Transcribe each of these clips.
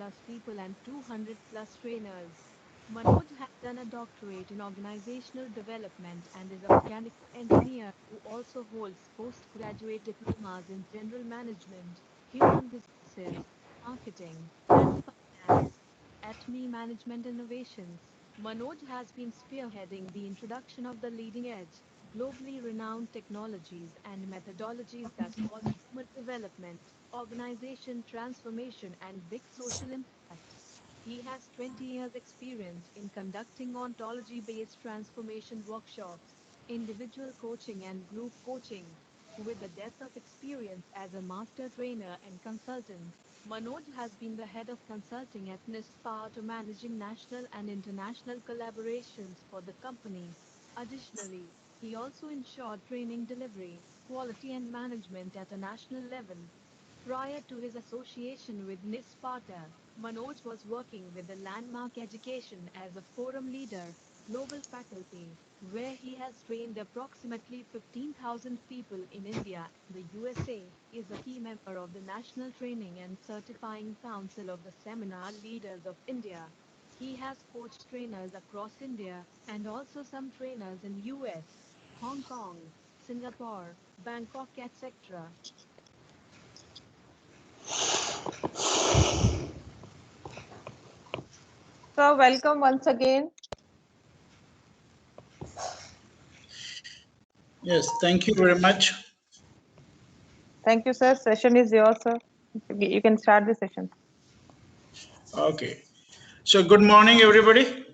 plus people and 200 plus trainers. Manoj has done a doctorate in organizational development and is a mechanical engineer who also holds postgraduate diplomas in general management, human resources, marketing, and finance at Me Management Innovations. Manoj has been spearheading the introduction of the leading edge, globally renowned technologies and methodologies that solve human development, organization transformation, and big social impact. He has 20 years' experience in conducting ontology based transformation workshops, individual coaching, and group coaching. With the depth of experience as a master trainer and consultant, Manoj has been the head of consulting at NISPA to managing national and international collaborations for the company. Additionally, he also ensured training delivery, quality, and management at a national level. Prior to his association with NISPATA, Manoj was working with the Landmark Education as a forum leader, global faculty, where he has trained approximately 15,000 people in India and the USA, is a key member of the National Training and Certifying Council of the Seminar Leaders of India. He has coached trainers across India and also some trainers in US, Hong Kong, Singapore, Bangkok, etc. So welcome once again. Yes, thank you very much. Thank you, sir. Session is yours, sir. You can start the session. Okay. So good morning, everybody.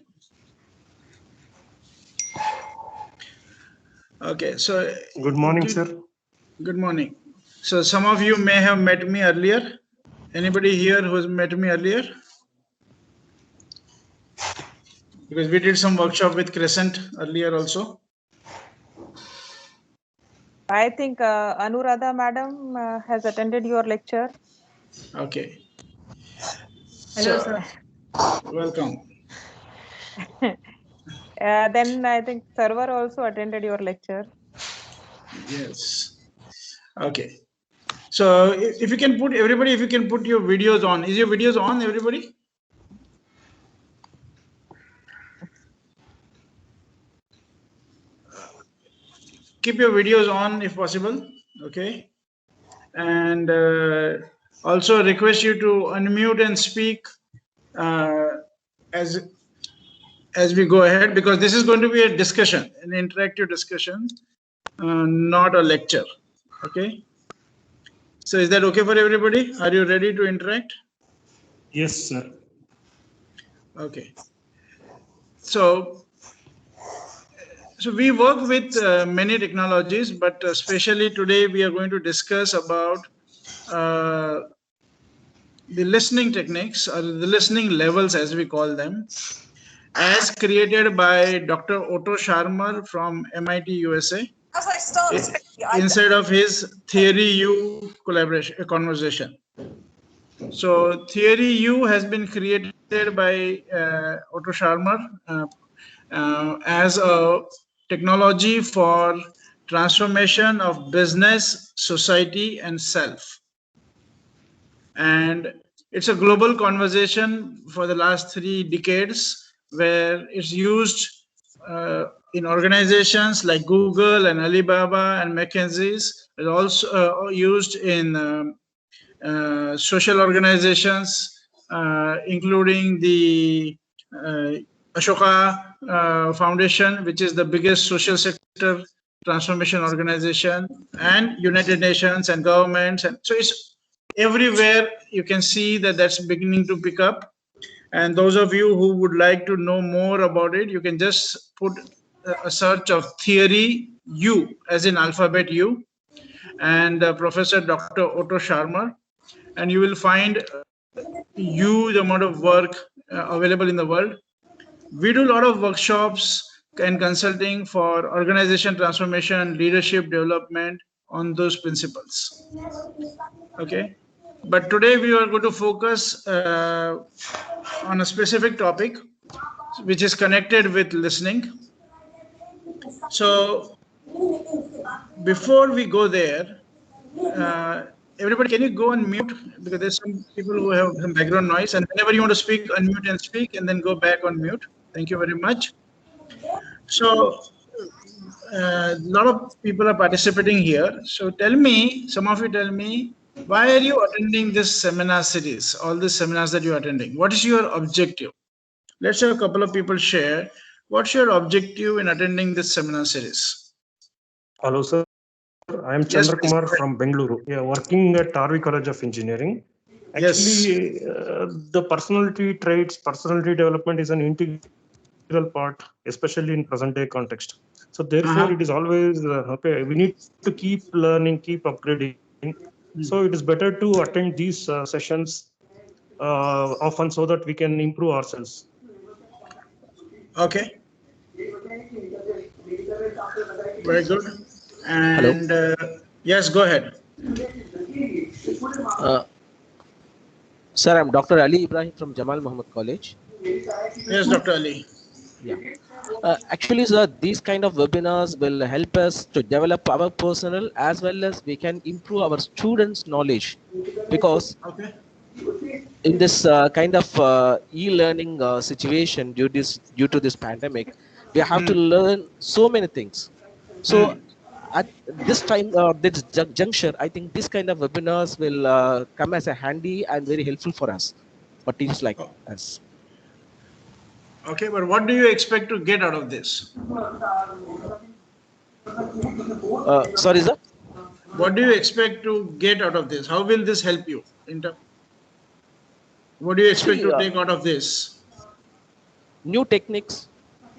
Okay. So Good morning, sir. Good morning. So some of you may have met me earlier. Anybody here who has met me earlier? Because we did some workshop with Crescent earlier also. I think Anuradha madam has attended your lecture. Okay. Hello, So, welcome. Then I think server also attended your lecture. Yes. Okay. So if you can put everybody, if you can put your videos on. Is your videos on, everybody? Keep your videos on if possible. Okay. And also request you to unmute and speak as we go ahead, because this is going to be a discussion, an interactive discussion, not a lecture. Okay. So is that okay for everybody? Are you ready to interact? Yes, sir. Okay. So we work with many technologies, but especially today we are going to discuss about the listening techniques, or the listening levels as we call them, as created by Dr. Otto Scharmer from MIT, USA, inside of his Theory U conversation. So Theory U has been created by Otto Scharmer as a technology for transformation of business, society, and self. And it's a global conversation for the last 3 decades, where it's used in organizations like Google and Alibaba and McKinsey's. It's also used in social organizations, including the Ashoka Foundation, which is the biggest social sector transformation organization, and United Nations and governments. And so it's everywhere. You can see that that's beginning to pick up. And those of you who would like to know more about it, you can just put a search of Theory U, as in alphabet U, and Professor Dr. Otto Scharmer, and you will find huge amount of work available in the world. We do a lot of workshops and consulting for organization transformation, leadership development on those principles. Okay. But today we are going to focus on a specific topic, which is connected with listening. So before we go there, Everybody, can you go on mute? Because there's some people who have some background noise, and whenever you want to speak, unmute and speak, and then go back on mute. Thank you very much. So, a lot of people are participating here. So, some of you tell me, why are you attending this seminar series, all these seminars that you're attending? What is your objective? Let's have a couple of people share. What's your objective in attending this seminar series? Hello, sir. I am Yes, Chandra please. Kumar from Bengaluru. Yeah, working at Tarvi College of Engineering. Yes. Actually, the personality traits, personality development is an integral part, especially in present day context. So therefore, it is always okay. We need to keep learning, keep upgrading. So it is better to attend these sessions often so that we can improve ourselves. Okay. Very good. Hello. And yes, go ahead. Uh, Sir, I'm Dr. Ali Ibrahim from Jamal Muhammad College. Yes, Dr. Ali. Yeah. Actually, sir, these kind of webinars will help us to develop our personal as well as we can improve our students' knowledge, because Okay. in this kind of e-learning situation due to this pandemic, we have to learn so many things. So at this time, this juncture, I think this kind of webinars will come as a handy and very helpful for us, for teams like us. Okay, but what do you expect to get out of this? Sorry, sir. What do you expect to get out of this? How will this help you? What do you expect Actually, to take out of this? new techniques,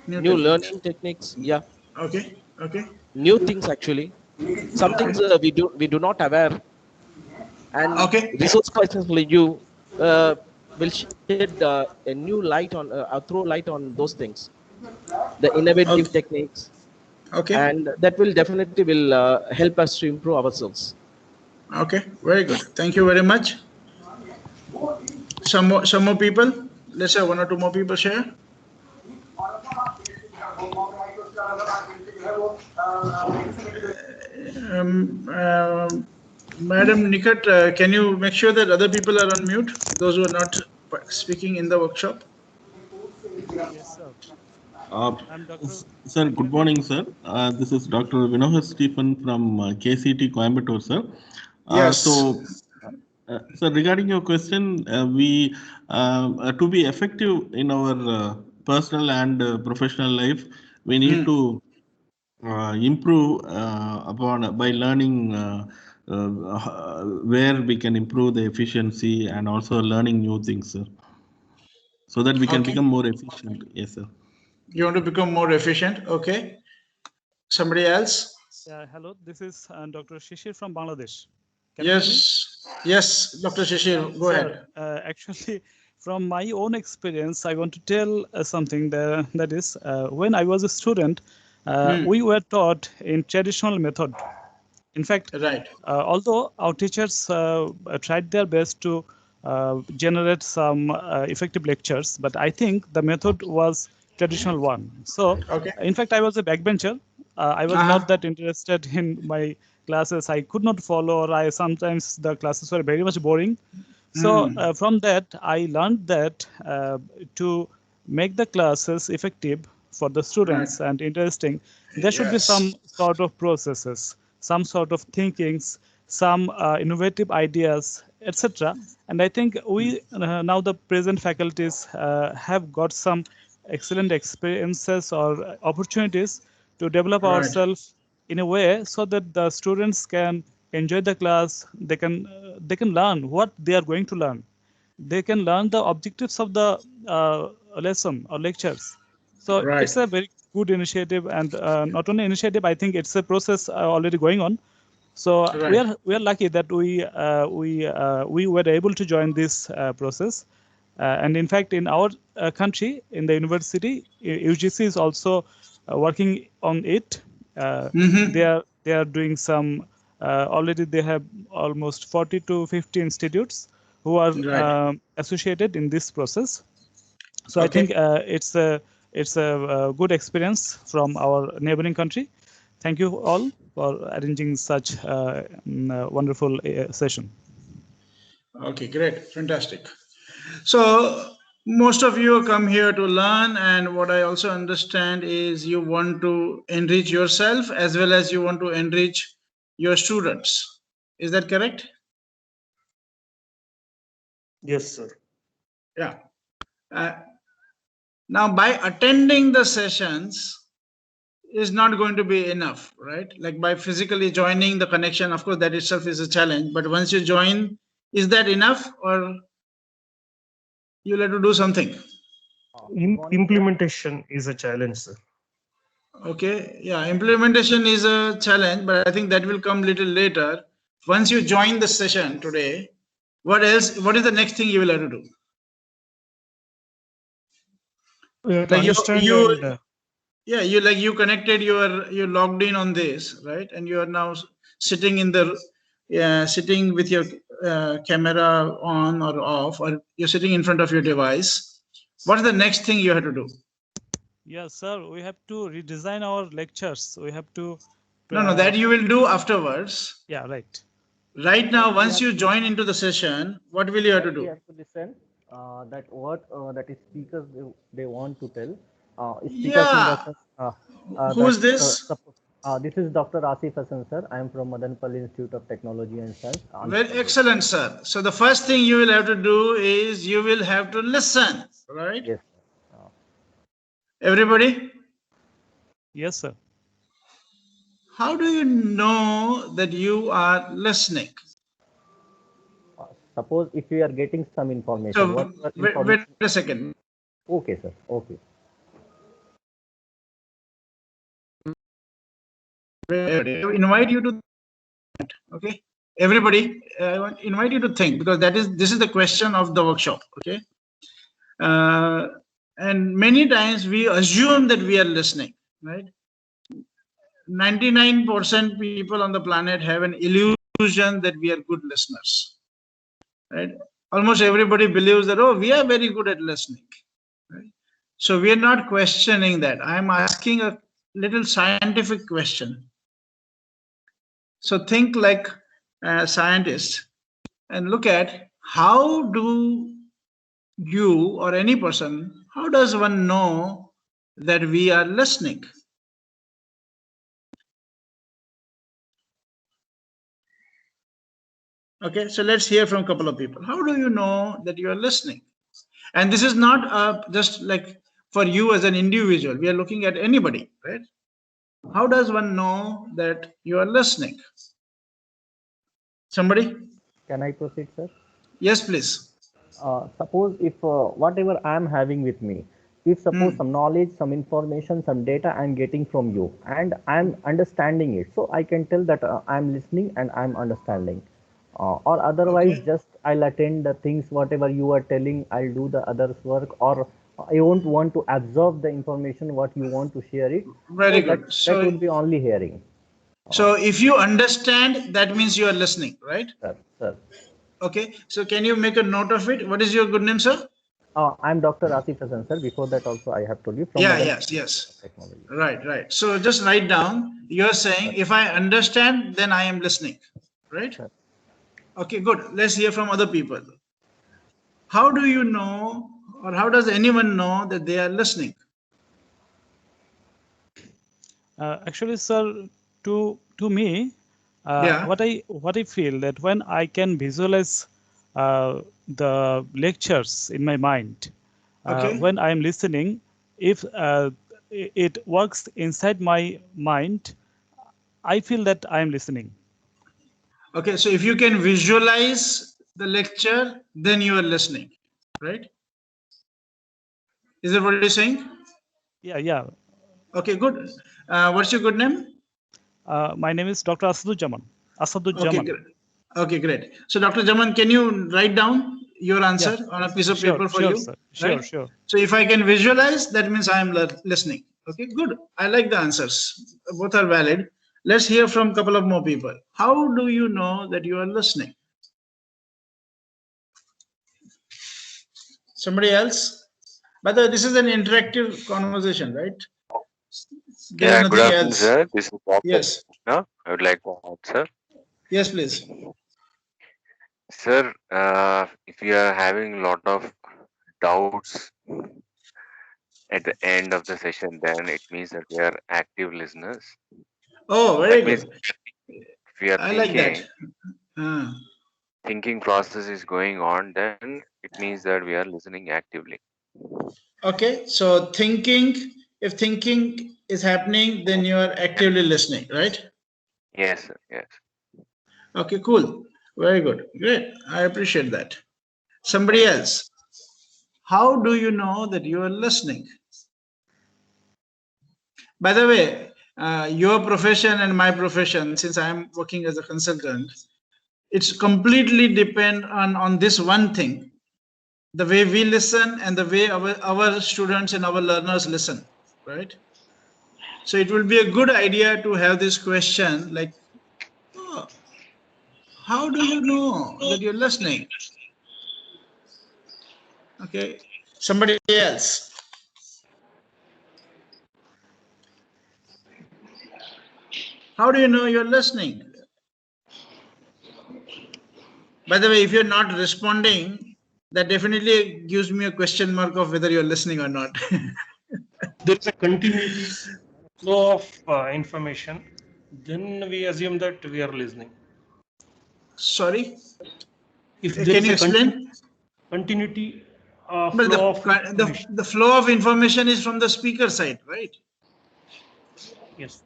New new techniques. learning techniques. Yeah, Okay. Okay. new things actually. Some things we do not aware, and Okay. resource persons like you will shed a new light on, throw light on those things, the innovative Okay. techniques, Okay. and that will definitely will help us to improve ourselves. Okay. Very good. Thank you very much. Some more people. Let's have one or two more people share. Madam Nikat, can you make sure that other people are on mute? Those who are not speaking in the workshop. Yes, sir. Uh, I'm Dr. Sir, good morning, sir. This is Dr. Vinod Stephen from KCT Coimbatore, sir. Yes. Sir, regarding your question, we to be effective in our personal and professional life, we need to improve upon by learning where we can improve the efficiency and also learning new things, sir, so that we can Okay. become more efficient. Yes, sir. You want to become more efficient. Okay. Somebody else? Hello, this is Dr. Shishir from Bangladesh. Can you hear me? Yes. Yes, Dr. Shishir, go Sir, ahead. actually, from my own experience, I want to tell something that is, when I was a student, we were taught in traditional method. In fact, Right. although our teachers tried their best to generate some effective lectures, but I think the method was traditional one. So, Okay. in fact, I was a backbencher. I was not that interested in my classes. I could not follow, or I sometimes the classes were very much boring. So from that, I learned that to make the classes effective for the students and interesting, there should be some Yes. sort of processes, some sort of thinkings, some innovative ideas, etc. And I think we now the present faculties have got some excellent experiences or opportunities to develop Right. ourselves in a way so that the students can enjoy the class. They can learn what they are going to learn. They can learn the objectives of the lesson or lectures. So Right. it's a very good initiative, and not only initiative, I think it's a process already going on. So Right. we are lucky that we were able to join this process. And in fact, in our country, in the university, UGC is also working on it. They are doing some. Already, they have almost 40 to 50 institutes who are Right. associated in this process. So I think Okay. it's a good experience from our neighboring country. Thank you all. for arranging such wonderful session. Okay, great, fantastic. So most of you come here to learn, and what I also understand is you want to enrich yourself as well as you want to enrich your students. Is that correct? Yes, sir. Yeah. Uh, now, by attending the sessions is not going to be enough, right? Like by physically joining the connection, of course, that itself is a challenge. But once you join, is that enough, or you'll have to do something? Implementation is a challenge, sir. Okay, yeah, implementation is a challenge, but I think that will come little later. Once you join the session today, what else? What is the next thing you will have to do? We have to Like understand you and yeah, you connected, you logged in on this, right? And you are now sitting in the sitting with your camera on or off, or you're sitting in front of your device. What's the next thing you have to do? Yes, sir. We have to redesign our lectures. We have to. No, that you will do afterwards. Yeah, right. Right now, once you join into the session, what will you have to We do? have to listen that what that is speakers they want to tell. Speakers in the Yeah. sense that Who's this? this is Dr. Asif Hassan, sir. I am from Madanpalli Institute of Technology and Science. Very Andhra Pradesh. excellent, sir. So the first thing you will have to do is you will have to listen, right? Yes. Everybody? Yes, sir. How do you know that you are listening? Suppose if you are getting some information, So what wait a second. Okay, sir. Okay. I invite you to, okay? Everybody, I want invite you to think, because this is the question of the workshop, okay? And many times we assume that we are listening, right? 99% people on the planet have an illusion that we are good listeners, right? Almost everybody believes that, oh, we are very good at listening, right? So we are not questioning that. I am asking a little scientific question. So think like a scientist and look at how do you or any person, how does one know that we are listening? Okay, so let's hear from a couple of people. How do you know that you are listening? And this is not just like for you as an individual. We are looking at anybody, right? How does one know that you are listening? Somebody? Can I proceed, sir? Yes, please. Suppose if whatever I am having with me, if suppose some knowledge, some information, some data I am getting from you and I am understanding it, so I can tell that I am listening and I am understanding. Or otherwise, Okay. just I'll attend the things whatever you are telling, I'll do the others work, or I won't want to absorb the information what you want to share it. Very So that good. that would be only hearing. So if you understand, that means you are listening, right? Sir. Okay. So can you make a note of it? What is your good name, sir? I'm Dr. Asif Hassan, sir. Before that also I have told you from Yeah, Madan yes. Technology. Right. So just write down. You're saying if I understand, then I am listening, right? Sir. Okay, good. Let's hear from other people. How do you know, or how does anyone know that they are listening? Actually, sir, to me, Yeah. what I feel that when I can visualize the lectures in my mind, Okay. when I am listening, if it works inside my mind, I feel that I am listening. Okay, so if you can visualize the lecture, then you are listening, right? Is that what you're saying? Yeah. Okay, good. What's your good name? My name is Dr. Asadujaman. Okay, great. Okay, great. So, Dr. Jaman, can you write down your Yeah. answer on a piece of paper for Sure, you? sir. Right? Sure. So, if I can visualize, that means I am listening. Okay, good. I like the answers. Both are valid. Let's hear from a couple of more people. How do you know that you are listening? Somebody else? By the way, this is an interactive conversation, right? There is Yeah, good nothing afternoon, else. sir. This is Dr. Yes. Krishna. I would like to answer. Yes, please. Sir, if you are having a lot of doubts at the end of the session, then it means that we are active listeners. Oh, very That means good. if we are I like that. thinking process is going on, then it means that we are listening actively. Okay, so if thinking is happening, then you are actively listening, right? Yes, sir. Yes. Okay, cool. Very good. Great. I appreciate that. Somebody Thank you. else. How do you know that you are listening? By the way, your profession and my profession, since I am working as a consultant, it's completely depend on this one thing, the way we listen and the way our students and our learners listen, right? So it will be a good idea to have this question like, oh, how do you know that you're listening? Okay, somebody else. How do you know you're listening? By the way, if you're not responding, that definitely gives me a question mark of whether you're listening or not. There is a continuity flow of information, then we assume that we are listening. Sorry, If there can is you a explain? continuity But flow of information, the flow of information is from the speaker side, right? yes.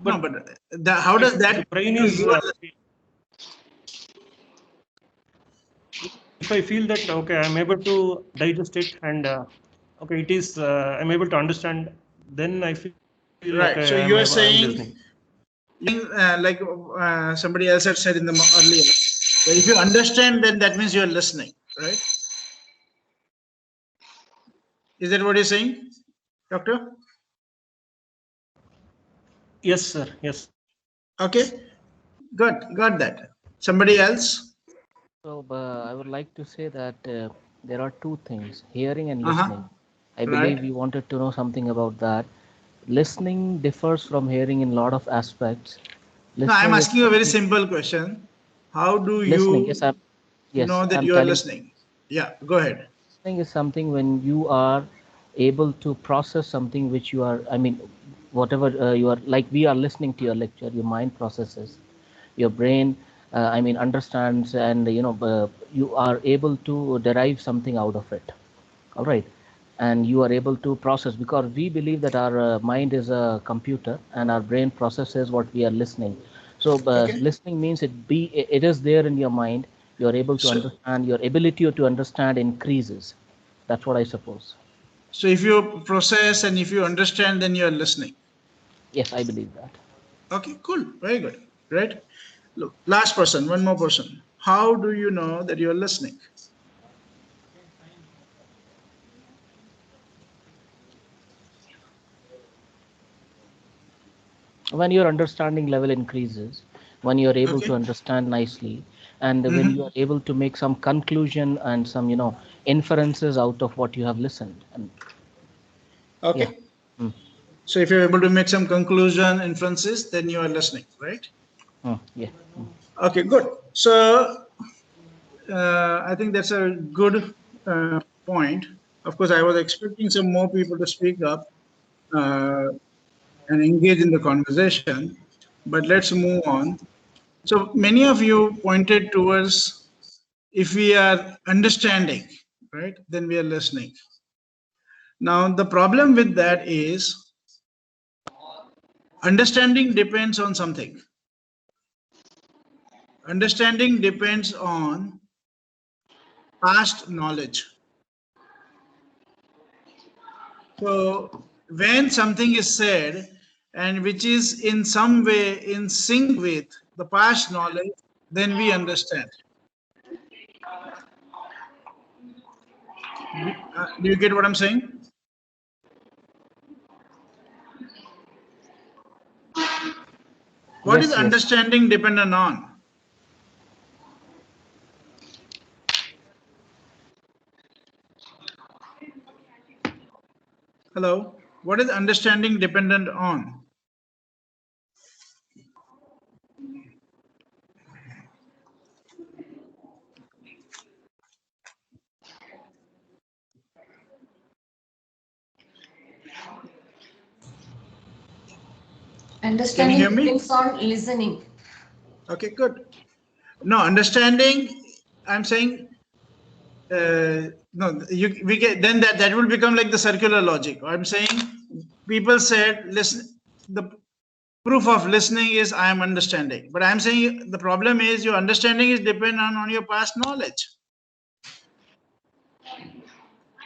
No, But but how does if the that brain to is, your if I feel that okay, I'm able to digest it and okay, it is I'm able to understand, then I feel right? okay, So you are I'm saying, listening. like somebody else had said in the earlier, that if you understand, then that means you are listening, right? Is that what you're saying, doctor? Yes, sir. Yes. Okay, good, got that. Somebody else? So, I would like to say that there are two things, hearing and Uh huh. listening. I believe Right. you wanted to know something about that. Listening differs from hearing in a lot of aspects. No, I'm Listening is asking you a very something, simple question. How do listening, you yes, know that I'm you are telling, listening? Yeah, go ahead. listening is something when you are able to process something which you are, I mean, whatever you are, like we are listening to your lecture, your mind processes, your brain I mean understands, and you are able to derive something out of it, all right, and you are able to process, because we believe that our mind is a computer and our brain processes what we are listening. So Okay. listening means it is there in your mind, you are able to So, understand, your ability to understand increases. That's what I suppose. so if you process and if you understand, then you are listening. Yes, I believe that. Okay, cool. Very good. Great. Look, last person, one more person. How do you know that you are listening? When your understanding level increases, when you are able to Okay. understand nicely, and when you Mm-hmm. are able to make some conclusion and some inferences out of what you have listened. And yeah. Okay. Mm, So if you're able to make some conclusion, inferences, then you are listening, right? yeah. Okay, good. So I think that's a good point. Of course, I was expecting some more people to speak up uh, and engage in the conversation, but let's move on. So many of you pointed towards if we are understanding, right, then we are listening. Now, the problem with that is understanding depends on something. Understanding depends on past knowledge. So when something is said and which is in some way in sync with the past knowledge, then we understand. Do you get what I'm saying? What is Yes, yes. understanding dependent on? Hello? What is understanding dependent on? Can you Understanding hear me? depends on listening. Okay, good. No, understanding, I'm saying, no, we get, then that will become like the circular logic. I'm saying people said, listen, the proof of listening is I am understanding. But I'm saying the problem is your understanding is dependent on your past knowledge.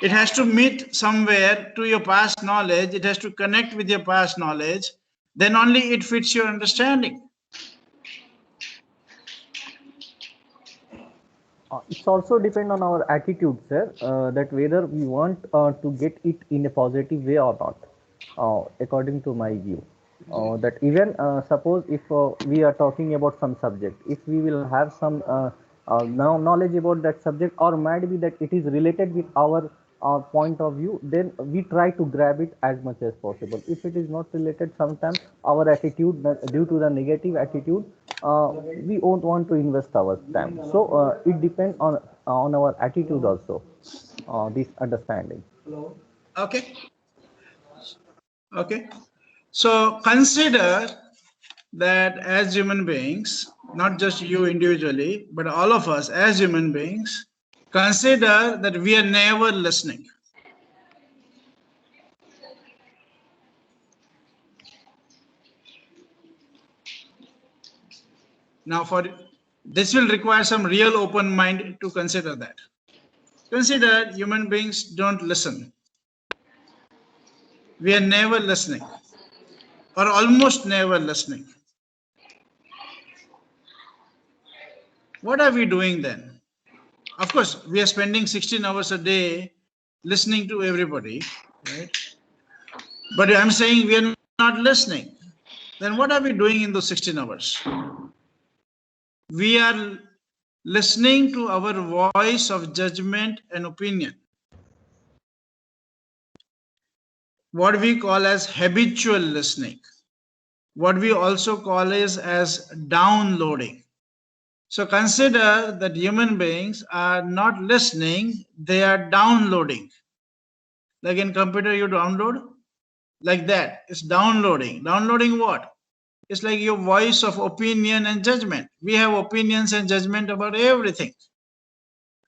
It has to meet somewhere to your past knowledge. It has to connect with your past knowledge. Then only it fits your understanding. It's also depend on our attitude, sir, that whether we want to get it in a positive way or not, according to my view. That even suppose if we are talking about some subject, if we will have some now knowledge about that subject, or might be that it is related with our point of view, then we try to grab it as much as possible. If it is not related, sometimes our attitude, due to the negative attitude, we won't want to invest our time. So it depends on our attitude also, this understanding. Okay. Okay. So consider that as human beings, not just you individually, but all of us as human beings, consider that we are never listening. Now, for this will require some real open mind to consider that. Consider human beings don't listen. We are never listening, or almost never listening. What are we doing then? Of course, we are spending 16 hours a day listening to everybody, right? But I'm saying we are not listening. Then what are we doing in those 16 hours? We are listening to our voice of judgment and opinion. What we call as habitual listening. What we also call is as downloading. So consider that human beings are not listening, they are downloading. Like in computer you download, like that. It's downloading. Downloading what? It's like your voice of opinion and judgment. We have opinions and judgment about everything.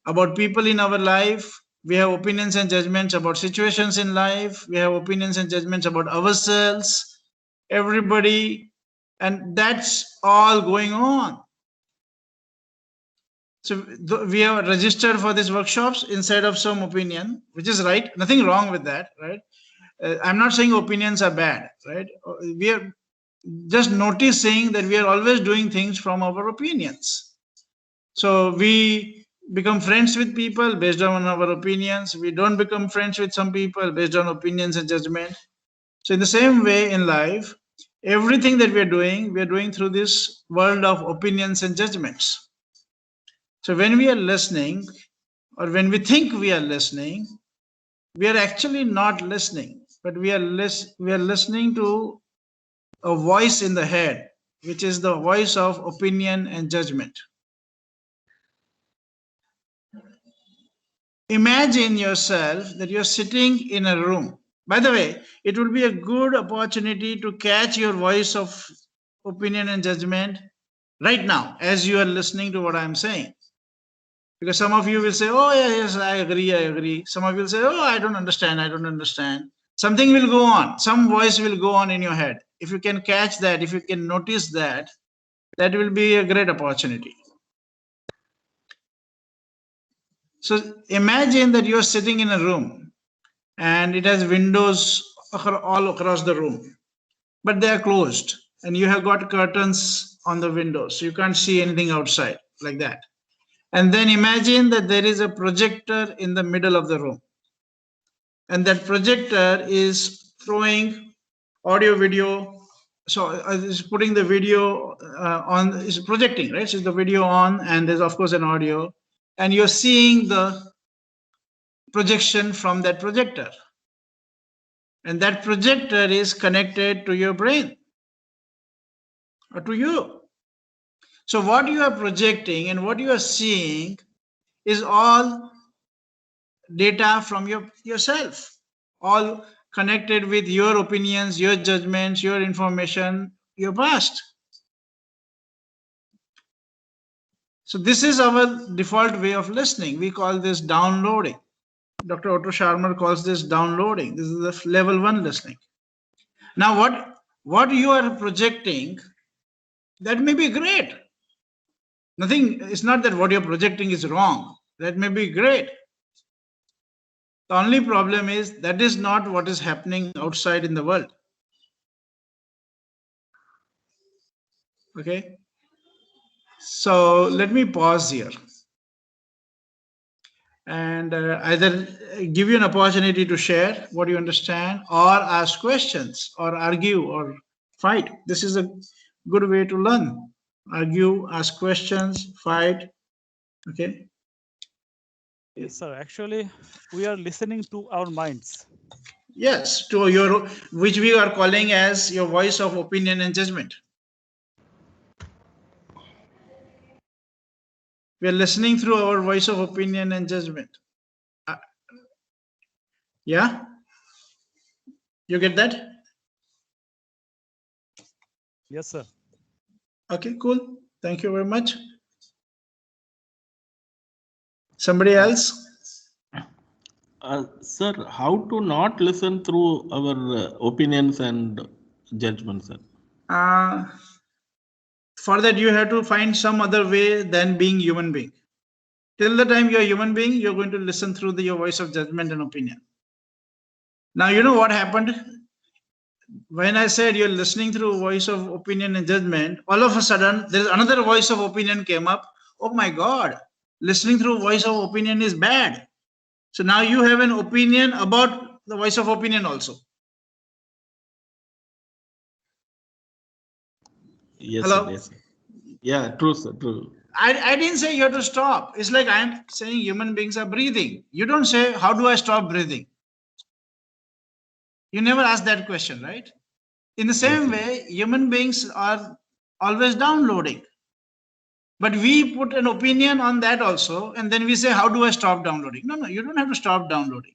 About people in our life, we have opinions and judgments about situations in life, we have opinions and judgments about ourselves, everybody, and that's all going on. So we have registered for these workshops inside of some opinion, which is right, nothing wrong with that, right? I'm not saying opinions are bad, right? We are just noticing that we are always doing things from our opinions. So we become friends with people based on our opinions. We don't become friends with some people based on opinions and judgment. So in the same way in life, everything that we are doing through this world of opinions and judgments. So when we are listening, or when we think we are listening, we are actually not listening, but we are listening to a voice in the head, which is the voice of opinion and judgment. Imagine yourself that you're sitting in a room. By the way, it would be a good opportunity to catch your voice of opinion and judgment right now as you are listening to what I'm saying. Because some of you will say, oh, yeah, yes, I agree, I agree. Some of you will say, oh, I don't understand, I don't understand. Something will go on, some voice will go on in your head. If you can catch that, if you can notice that, that will be a great opportunity. So imagine that you're sitting in a room and it has windows all across the room, but they are closed and you have got curtains on the windows, so you can't see anything outside, like that. And then imagine that there is a projector in the middle of the room, and that projector is throwing audio, video. So is putting the video on, is projecting, right? So the video on, and there's of course an audio, and you're seeing the projection from that projector. And that projector is connected to your brain or to you. So what you are projecting and what you are seeing is all data from yourself, all connected with your opinions, your judgments, your information, your past. So this is our default way of listening. We call this downloading. Dr. Otto Scharmer calls this downloading. This is the level 1 listening. Now what you are projecting, that may be great. Nothing, it's not that what you're projecting is wrong. That may be great. The only problem is that is not what is happening outside in the world. Okay. So let me pause here and either give you an opportunity to share what you understand or ask questions or argue or fight. This is a good way to learn. Argue, ask questions, fight. Okay. Yes, sir. Actually, we are listening to our minds. Yes, to your, which we are calling as your voice of opinion and judgment. We are listening through our voice of opinion and judgment. Yeah? You get that? Yes, sir. Okay, cool. Thank you very much. Somebody else? Sir, how to not listen through our opinions and judgments, sir? For that, you have to find some other way than being human being. Till the time you're a human being, you're going to listen through your voice of judgment and opinion. Now, you know what happened? When I said you're listening through voice of opinion and judgment, all of a sudden, there's another voice of opinion came up. Oh my God, listening through voice of opinion is bad. So now you have an opinion about the voice of opinion also. Yes, Hello? sir, yes, sir. Yeah, true, sir, true. I didn't say you have to stop. It's like I'm saying human beings are breathing. You don't say, how do I stop breathing? You never ask that question, right? In the same way, human beings are always downloading. But we put an opinion on that also, and then we say, how do I stop downloading? No, you don't have to stop downloading.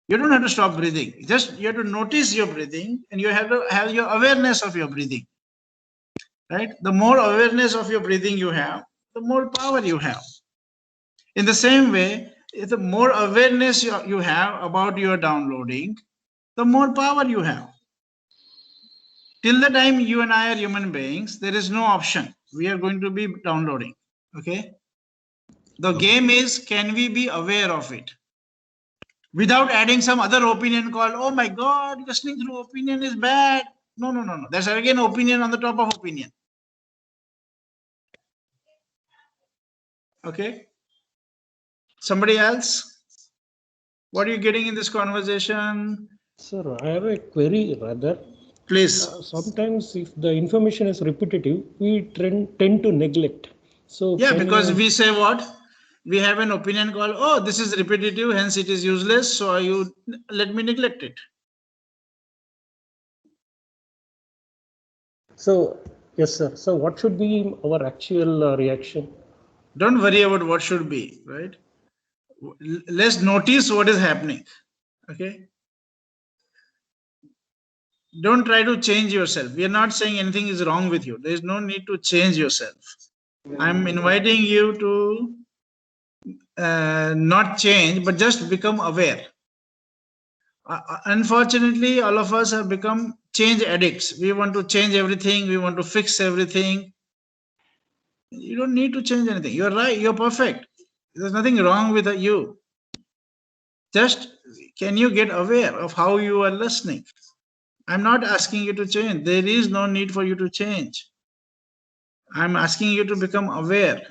You don't have to stop breathing. Just you have to notice your breathing, and you have to have your awareness of your breathing. Right? The more awareness of your breathing you have, the more power you have. In the same way, the more awareness you have about your downloading, the more power you have. Till the time you and I are human beings, there is no option. We are going to be downloading. Okay. The game is, can we be aware of it? Without adding some other opinion called, oh my God, listening through opinion is bad. No. There's again opinion on the top of opinion. Okay. Somebody else? What are you getting in this conversation? Sir, I have a query rather. Please. Sometimes if the information is repetitive, we tend to neglect. So yeah, because we say what? We have an opinion called, oh, this is repetitive, hence it is useless, so you let me neglect it. So, yes, sir. So what should be our actual reaction? Don't worry about what should be, right? Let's notice what is happening. Okay. Don't try to change yourself. We are not saying anything is wrong with you. There is no need to change yourself. I'm inviting you to not change, but just become aware. Unfortunately, all of us have become change addicts. We want to change everything. We want to fix everything. You don't need to change anything. You're right. You're perfect. There's nothing wrong with you. Just can you get aware of how you are listening? I'm not asking you to change. There is no need for you to change. I'm asking you to become aware.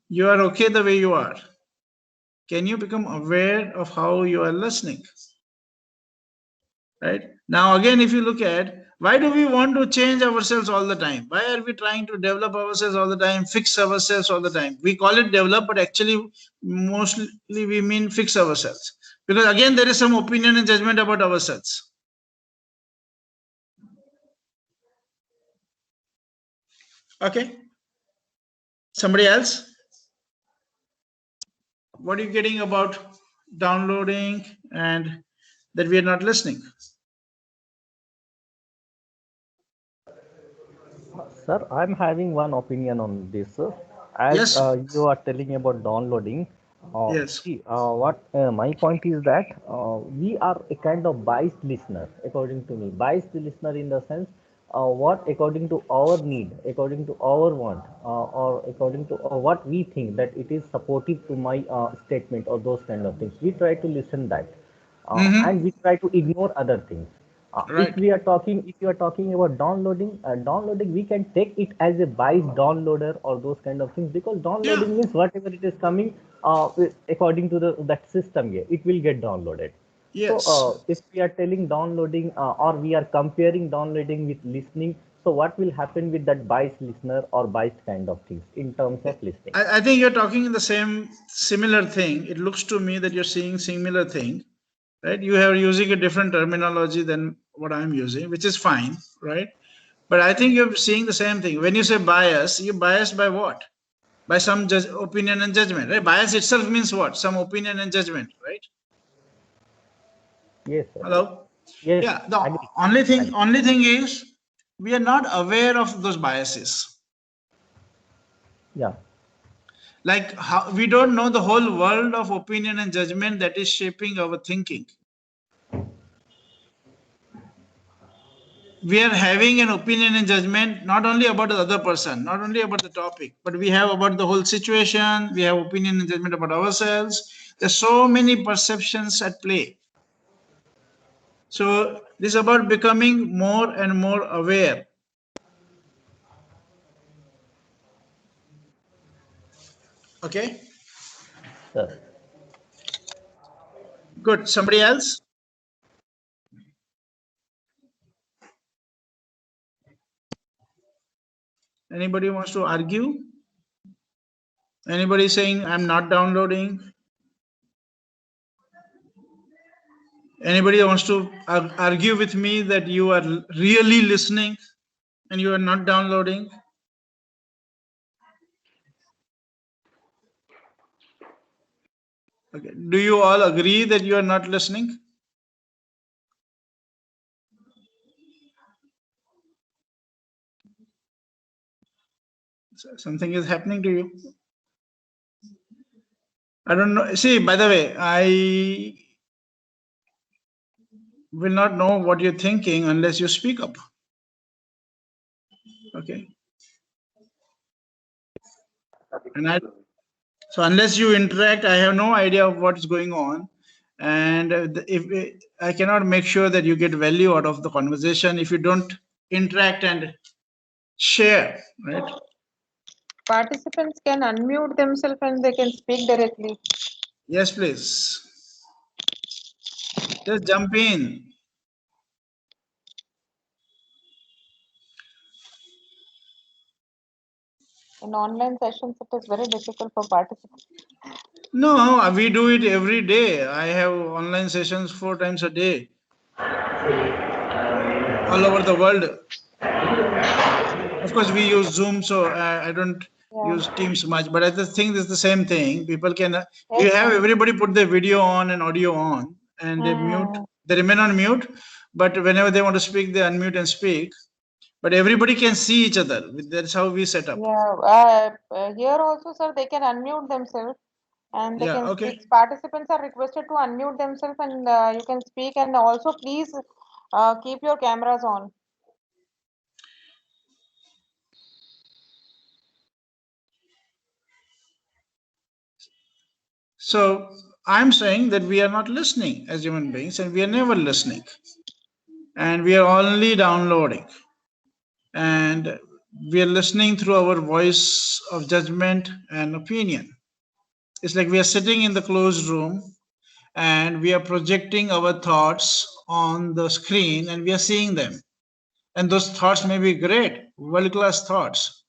You are okay the way you are. Can you become aware of how you are listening? Right? Now, again, if you look at, why do we want to change ourselves all the time? Why are we trying to develop ourselves all the time, fix ourselves all the time? We call it develop, but actually, mostly we mean fix ourselves. Because again, there is some opinion and judgment about ourselves. Okay. Somebody else? What are you getting about downloading and that we are not listening? Sir, I'm having one opinion on this. As Yes. you are telling about downloading, Yes. see, what my point is that we are a kind of biased listener, according to me. Biased listener in the sense, what according to our need, according to our want, or according to what we think that it is supportive to my statement or those kind of things. We try to listen that, and we try to ignore other things. Right. If you are talking about downloading, we can take it as a biased downloader or those kind of things, because downloading means whatever it is coming according to that system here, it will get downloaded. So Yes. if we are telling downloading or we are comparing downloading with listening, so what will happen with that biased listener or biased kind of things in terms of listening? I think you're talking in the similar thing. It looks to me that you're seeing similar thing, right? You are using a different terminology than what I'm using, which is fine, right? But I think you're seeing the same thing. When you say bias, you're biased by what? By some opinion and judgment, right? Bias itself means what? Some opinion and judgment, right? Yes, sir. Hello? Yes, Yeah. The agree. only thing is we are not aware of those biases. Yeah. Like how we don't know the whole world of opinion and judgment that is shaping our thinking. We are having an opinion and judgment not only about the other person, not only about the topic, but we have about the whole situation. We have opinion and judgment about ourselves. There's so many perceptions at play. So this is about becoming more and more aware. Okay. Sir. Good. Somebody else? Anybody wants to argue? Anybody saying I'm not downloading? Anybody wants to argue with me that you are really listening and you are not downloading? Okay. Do you all agree that you are not listening? Something is happening to you. I don't know. See, by the way, I will not know what you're thinking unless you speak up. Okay. And so unless you interact, I have no idea of what is going on. And if I cannot make sure that you get value out of the conversation if you don't interact and share, right? Participants can unmute themselves and they can speak directly. Yes, please. Just jump in. In online sessions, it is very difficult for participants. No, we do it every day. I have online sessions 4 times a day, all over the world. Of course, we use Zoom, so I don't use Teams much. But I just think it's the same thing. People can. You have everybody put their video on and audio on, and they mute. They remain on mute, but whenever they want to speak, they unmute and speak. But everybody can see each other. That's how we set up. Yeah, here also, sir, they can unmute themselves and they Yeah. can Okay. speak. Participants are requested to unmute themselves and you can speak. And also, please keep your cameras on. So I'm saying that we are not listening as human beings, and we are never listening, and we are only downloading, and we are listening through our voice of judgment and opinion. It's like we are sitting in the closed room and we are projecting our thoughts on the screen and we are seeing them. And those thoughts may be great, world class thoughts,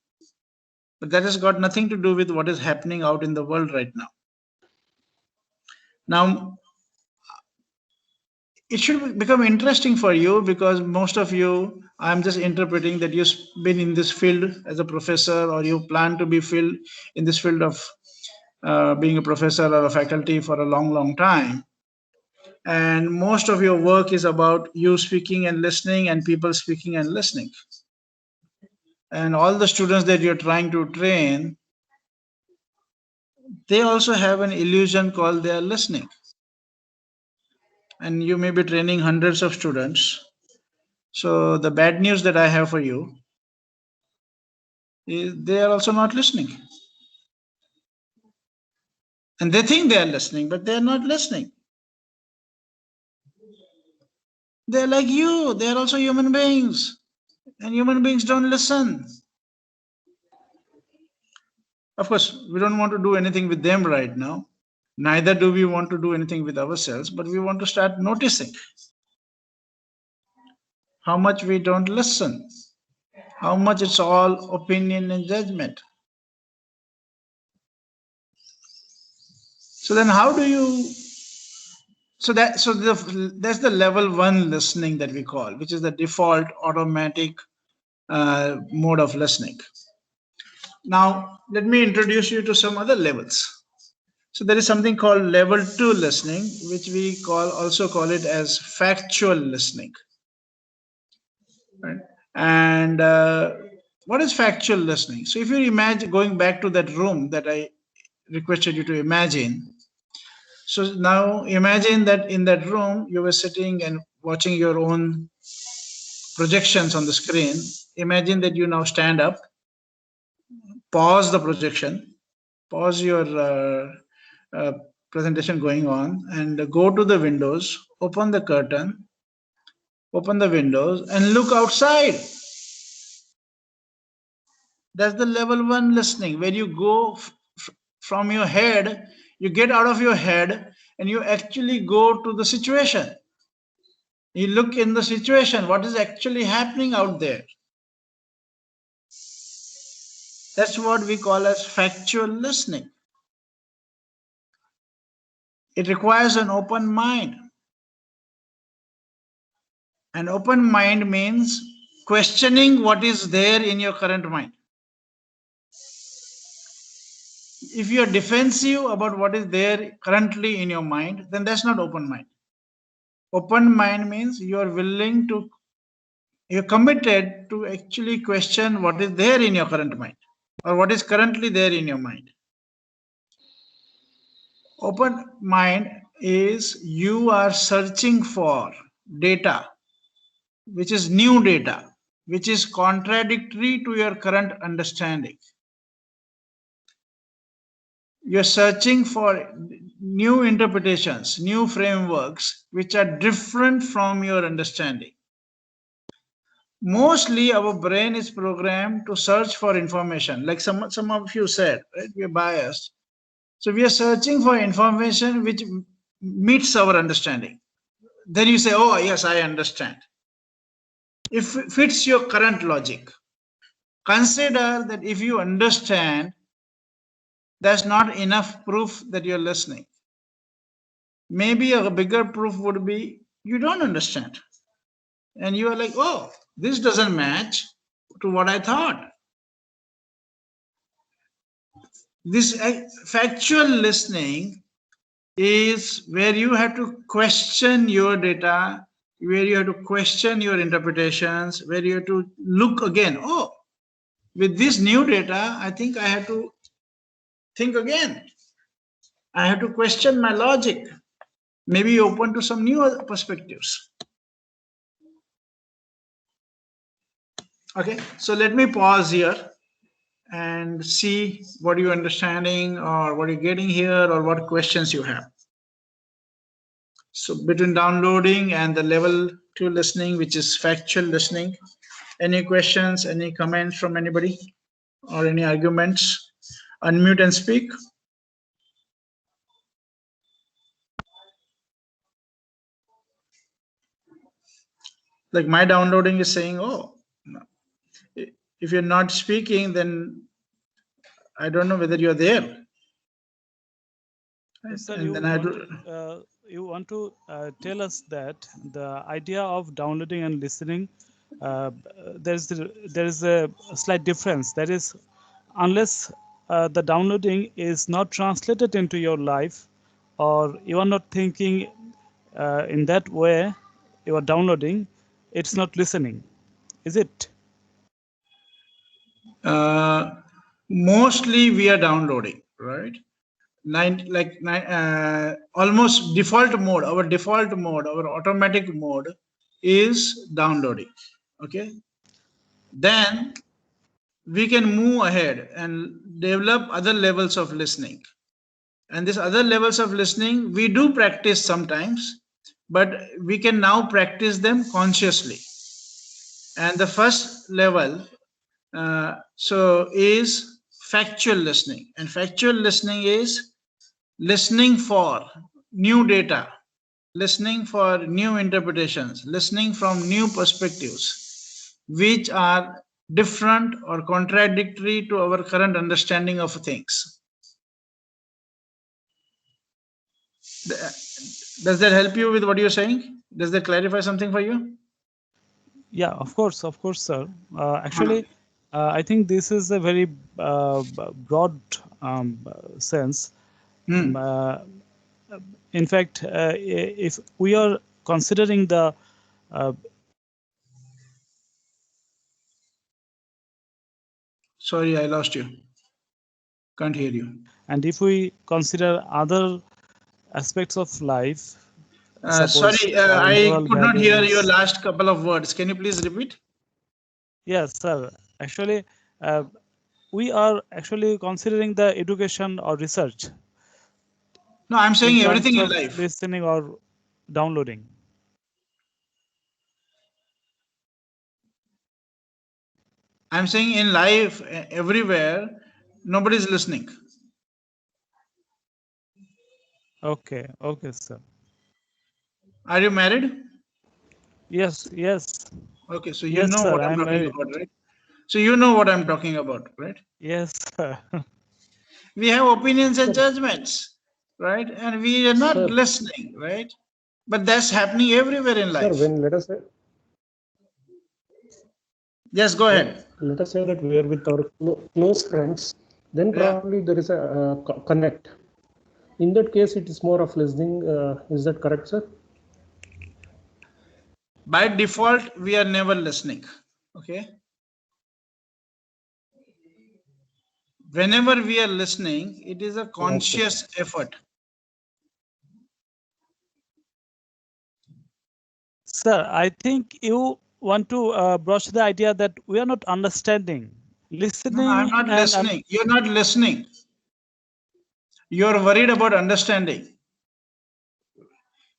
but that has got nothing to do with what is happening out in the world right now. Now, it should become interesting for you, because most of you, I'm just interpreting that you've been in this field as a professor, or you plan to be filled in this field of being a professor or a faculty for a long time. And most of your work is about you speaking and listening and people speaking and listening. And all the students that you're trying to train, they also have an illusion called they are listening. And you may be training hundreds of students. So the bad news that I have for you is they are also not listening. And they think they are listening, but they are not listening. They're like you, they are also human beings. And human beings don't listen. Of course, we don't want to do anything with them right now. Neither do we want to do anything with ourselves, but we want to start noticing how much we don't listen, how much it's all opinion and judgment. So then how do you, that's the level 1 listening that we call, which is the default automatic mode of listening. Now, let me introduce you to some other levels. So there is something called level 2 listening, which we also call it as factual listening. Right? And what is factual listening? So if you imagine going back to that room that I requested you to imagine. So now imagine that in that room you were sitting and watching your own projections on the screen. Imagine that you now stand up, pause the projection, pause your presentation going on, and go to the windows, open the curtain, open the windows, and look outside. That's the level 1 listening, where you go from your head, you get out of your head, and you actually go to the situation. You look in the situation, what is actually happening out there. That's what we call as factual listening. It requires an open mind. An open mind means questioning what is there in your current mind. If you are defensive about what is there currently in your mind, then that's not open mind. Open mind means you are willing to, you're committed to actually question what is there in your current mind, or what is currently there in your mind. Open mind is you are searching for data, which is new data, which is contradictory to your current understanding. You're searching for new interpretations, new frameworks, which are different from your understanding. Mostly our brain is programmed to search for information. Like some of you said, right? We're biased. So we are searching for information which meets our understanding. Then you say, oh, yes, I understand. If it fits your current logic. Consider that if you understand, that's not enough proof that you're listening. Maybe a bigger proof would be you don't understand. And you are like, oh, this doesn't match to what I thought. This factual listening is where you have to question your data, where you have to question your interpretations, where you have to look again. Oh, with this new data, I think I have to think again. I have to question my logic. Maybe open to some new perspectives. Okay, so let me pause here and see what you're understanding, or what you're getting here, or what questions you have. So between downloading and the level 2 listening, which is factual listening, any questions, any comments from anybody, or any arguments? Unmute and speak. Like my downloading is saying, oh, if you're not speaking, then I don't know whether you're there. So, sir, And then I do. you want to tell us that the idea of downloading and listening, there is a slight difference. That is, unless the downloading is not translated into your life, or you are not thinking in that way, you are downloading, it's not listening, is it? Uh, Mostly we are downloading, right? Almost default mode. Our default mode, our automatic mode, is downloading. Okay. Then we can move ahead and develop other levels of listening. And these other levels of listening we do practice sometimes, but we can now practice them consciously. And the first level is factual listening. And factual listening is listening for new data, listening for new interpretations, listening from new perspectives which are different or contradictory to our current understanding of things. Does that help you with what you're saying? Does that clarify something for you? Yeah, of course, sir. Actually, I think this is a very broad sense. Hmm. In fact, if we are considering the uh, Sorry, I lost you. Can't hear you. and if we consider other aspects of life, suppose Sorry, I moral could not hear your values. last couple of words. Can you please repeat? Yes, sir. Actually, uh, we are actually considering the education or research No, I'm in saying terms everything in of life. listening or downloading. I'm saying in life, everywhere, nobody's listening. Okay, okay, sir. Are you married? Yes, yes, Okay, so you yes, know sir. what I'm I'm talking married. about, right? So you know what I'm talking about, right? Yes, sir. We have opinions and judgments, right? And we are not Sir, listening, right? But that's happening everywhere in sir, life. when let us say, Yes, go yeah, ahead. let us say that we are with our close friends, then Yeah. probably there is a connect. In that case, it is more of listening. Is that correct, sir? By default, we are never listening. Okay. Whenever we are listening, it is a Okay, sir. conscious effort. Sir, I think you want to brush the idea that we are not understanding. No, I'm Listening not and listening. You're not listening. You're worried about understanding.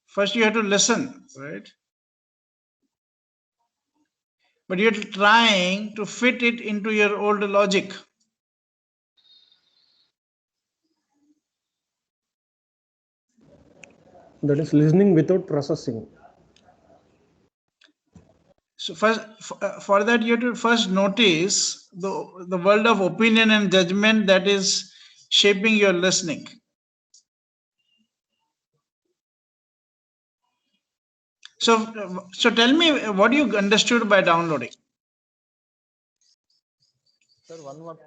First, you have to listen, right? But you're trying to fit it into your old logic. That is listening without processing. So first, for that, you have to first notice the world of opinion and judgment that is shaping your listening. So tell me what you understood by downloading. Sir,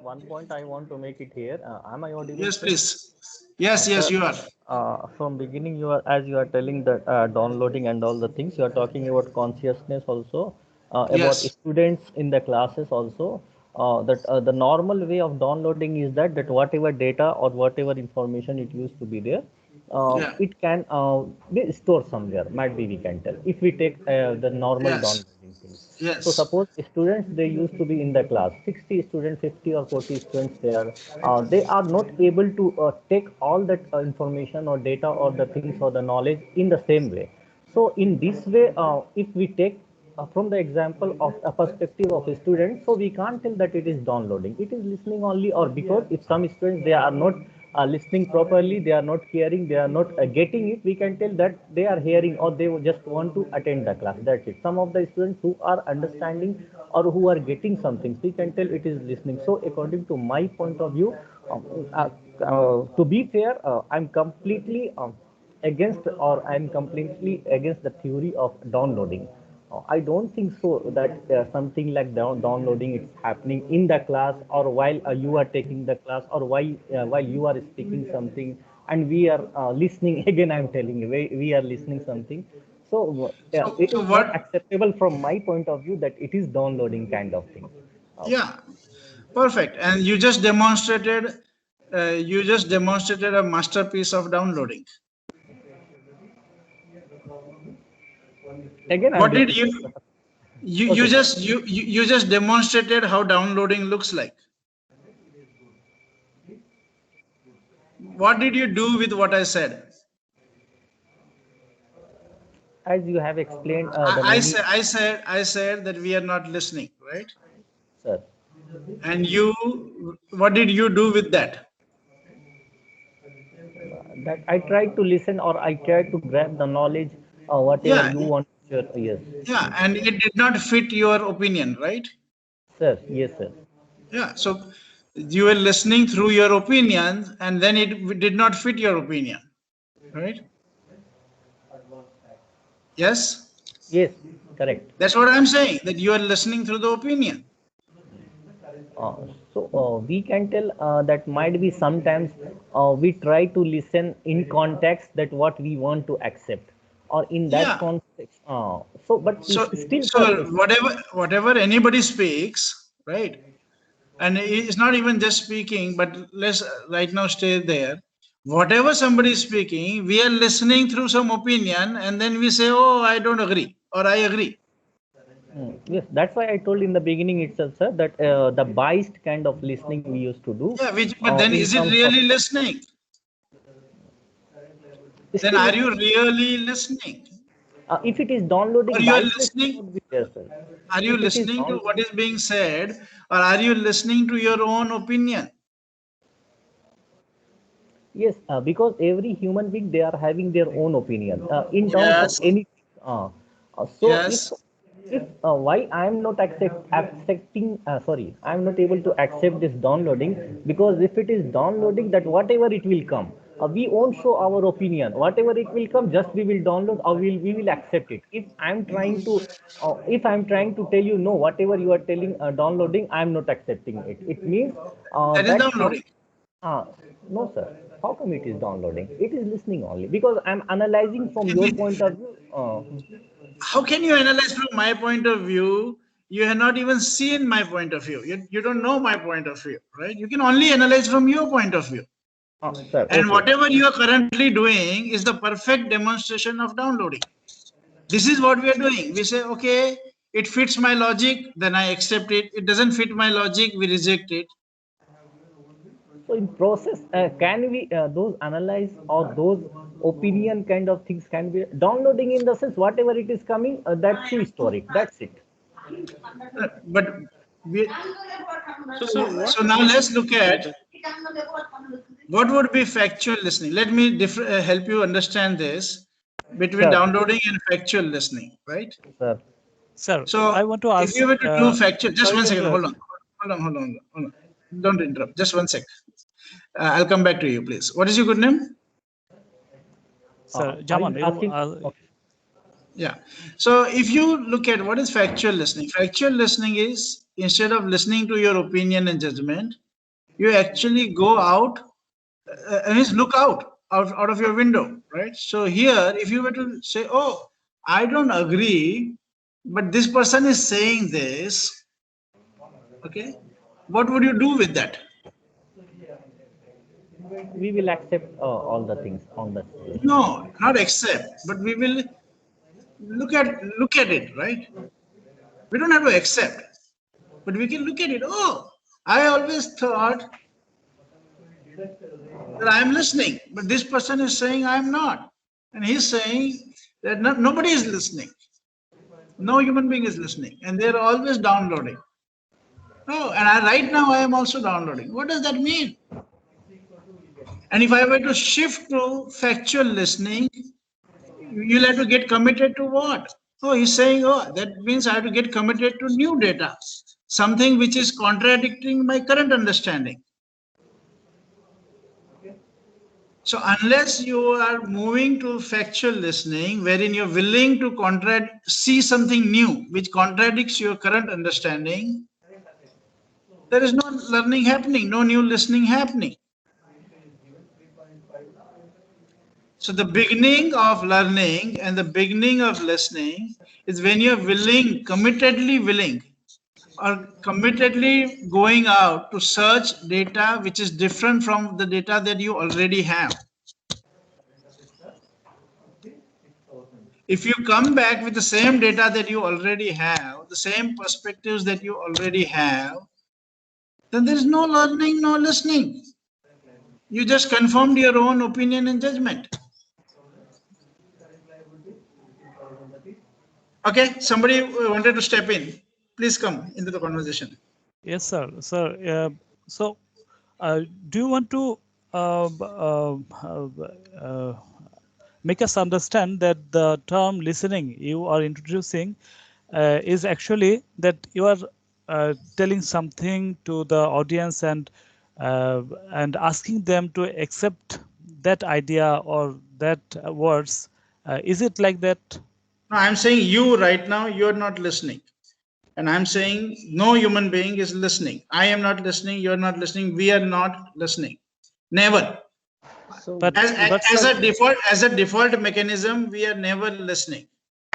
one point I want to make it here. Am I audible, Yes, sir? please. Yes, Sir, yes, you are. from beginning you are, as you are telling that downloading and all the things, you are talking about consciousness also, about Yes, students in the classes also. That the normal way of downloading is that whatever data or whatever information it used to be there, yeah, it can be stored somewhere. Might be we can tell if we take the normal yes, downloading things. So yes, suppose students they used to be in the class, 60 students, 50 or 40 students there. They are not able to take all that information or data or the things or the knowledge in the same way. So in this way, if we take from the example of a perspective of a student, so we can't tell that it is downloading. It is listening only, or because if some students they are not listening properly, they are not hearing, they are not getting it, we can tell that they are hearing or they just want to attend the class. That's it. Some of the students who are understanding or who are getting something, we can tell it is listening. So according to my point of view, To be fair, I'm completely against, or I'm completely against the theory of downloading. I don't think so that something like downloading is happening in the class, or while you are taking the class, or while you are speaking something and we are listening. Again, I'm telling you, we are listening something. So it So is not what? acceptable from my point of view that it is downloading kind of thing. Yeah, perfect. And you just demonstrated. A masterpiece of downloading. Again, I'm What did repeating. you Okay, sir. just you just demonstrated how downloading looks like. What did you do with what I said? As you have explained the many, I said that we are not listening, right? sir, And you, what did you do with that? that I try to listen, or I try to grab the knowledge, whatever Yeah, you want to share. Yes, yeah, and it did not fit your opinion, right? sir. Yes, sir. Yeah, so you were listening through your opinion, and then it did not fit your opinion, right? Yes, Yes, correct. that's what I'm saying. That you are listening through the opinion. So we can tell that might be sometimes we try to listen in context that what we want to accept, or in that Yeah. context. So, but So still, so sir. whatever anybody speaks, right? And it's not even just speaking, but let's right now stay there. Whatever somebody is speaking, we are listening through some opinion, and then we say, "Oh, I don't agree," or "I agree." Yes, that's why I told in the beginning itself, sir, that the biased kind of listening we used to do Yeah, but then in is it terms of really listening? Then still, are you really listening? if it is Or downloading, you are biasness listening? would be there, sir. Are you If it is listening to down, what is being said, or are you listening to your own opinion? yes, because every human being they are having their own opinion in terms of Yes, any. So yes. if why I am not accepting, sorry, I am not able to accept this downloading, because if it is downloading, that whatever it will come, we won't show our opinion. Whatever it will come, just we will download, or we will accept it. If I'm trying to tell you no, whatever you are telling downloading, I am not accepting it. It means That is that some. downloading. Ah, no, sir. How come it is downloading? It is listening only, because I'm analyzing from your point of view. How can you analyze from my point of view? You have not even seen my point of view. You don't know my point of view, right? You can only analyze from your point of view. Sir, And okay. whatever you are currently doing is the perfect demonstration of downloading. This is what we are doing. We say, okay, it fits my logic, then I accept it. It doesn't fit my logic, we reject it. So in process, can we those analyze, or those opinion kind of things can be downloading in the sense whatever it is coming, that's historic. That's it. But we, So what so now let's look at data? what would be factual listening. Let me help you understand this between Sir, downloading and factual listening, right? sir, Sir, So I want to if you ask. were to do factual, just Sorry one to second, interrupt. hold on. Don't interrupt. Just one sec. I'll come back to you, please. What is your good name? Sir, are you Jaman, you asking? Okay. Yeah. So if you look at what is factual listening is instead of listening to your opinion and judgment, you actually go out and just look out of your window, right? So here, if you were to say, "Oh, I don't agree, but this person is saying this," okay, what would you do with that? We will accept all the things on that situation. No, not accept, but we will look at it, right? We don't have to accept, but we can look at it. Oh, I always thought that I'm listening, but this person is saying I'm not. And he's saying that nobody is listening. No human being is listening. And they're always downloading. Oh, and right now I am also downloading. What does that mean? And if I were to shift to factual listening, you'll have to get committed to what? Oh, he's saying, oh, that means I have to get committed to new data, something which is contradicting my current understanding. So unless you are moving to factual listening, wherein you're willing to see something new which contradicts your current understanding, there is no learning happening, no new listening happening. So the beginning of learning and the beginning of listening is when you're willing, committedly willing, or committedly going out to search data which is different from the data that you already have. If you come back with the same data that you already have, the same perspectives that you already have, then there is no learning, no listening. You just confirmed your own opinion and judgment. Okay, somebody wanted to step in. Please come into the conversation. Yes, sir. Sir, so do you want to make us understand that the term listening you are introducing is actually that you are telling something to the audience and asking them to accept that idea or that words. Is it like that? No, I'm saying you right now, you're not listening. And I'm saying no human being is listening. I am not listening, you're not listening, we are not listening. Never. So, As a default mechanism, we are never listening.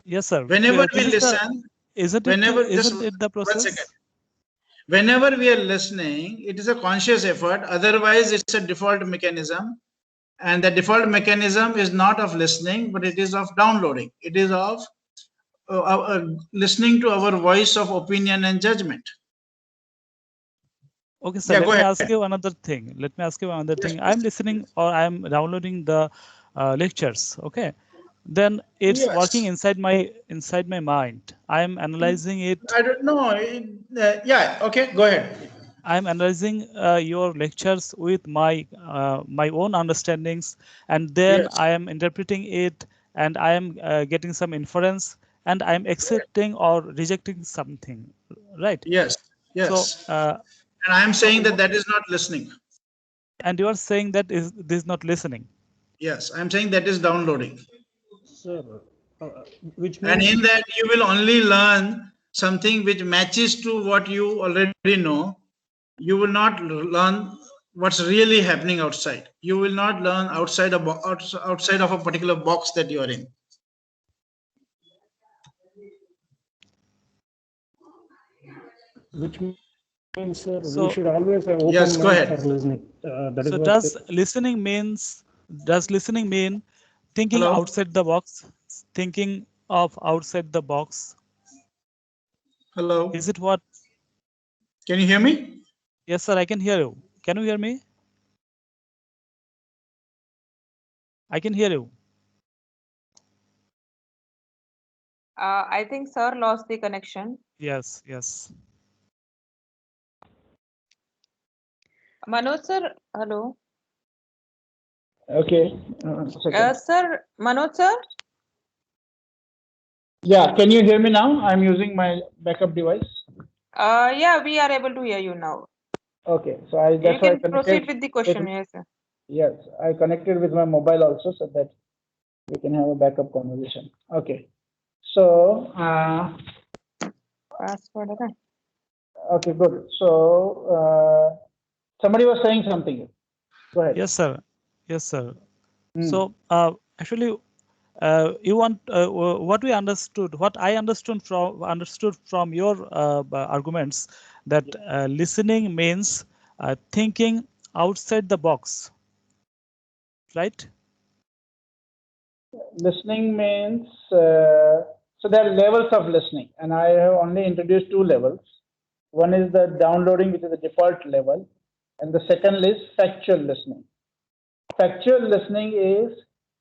Yes, sir. Whenever we This is listen, isn't it the process? 1 second. Whenever we are listening, it is a conscious effort. Otherwise, it's a default mechanism. And the default mechanism is not of listening, but it is of downloading. It is of listening to our voice of opinion and judgment. Okay, sir. Let me ask you another thing. I'm listening or I'm downloading the lectures. Okay, then it's working inside my mind. I'm analyzing it. I don't know. Yeah. Okay. Go ahead. I'm analyzing your lectures with my own understandings, and then I am interpreting it, and I am getting some inference, and I am accepting or rejecting something, right? Yes. So, and I am saying that is not listening. And you are saying that this is not listening. Yes, I'm saying that is downloading. Sir, which and means in that you will only learn something which matches to what you already know. You will not learn what's really happening outside. You will not learn outside of a particular box that you are in. which means, sir, we should always have open Yes, go mind ahead. for listening. That is So what does listening mean thinking Hello? outside the box, thinking of outside the box? Hello? Is it what? Can you hear me? Yes, sir, I can hear you. Can you hear me? I can hear you. I think sir lost the connection. Yes. Manoj sir, hello. Okay. Sir, Manoj sir? Yeah, can you hear me now? I'm using my backup device. Yeah, we are able to hear you now. Okay, so You can proceed with the question, yes, sir. Yes, I connected with my mobile also so that we can have a backup conversation. Okay, so password. Okay, good. So somebody was saying something. Go ahead. Yes, sir. So actually, you want what I understood from your arguments that listening means thinking outside the box, right? Listening means so there are levels of listening, and I have only introduced two levels. One is the downloading, which is the default level, and the second is factual listening. Factual listening is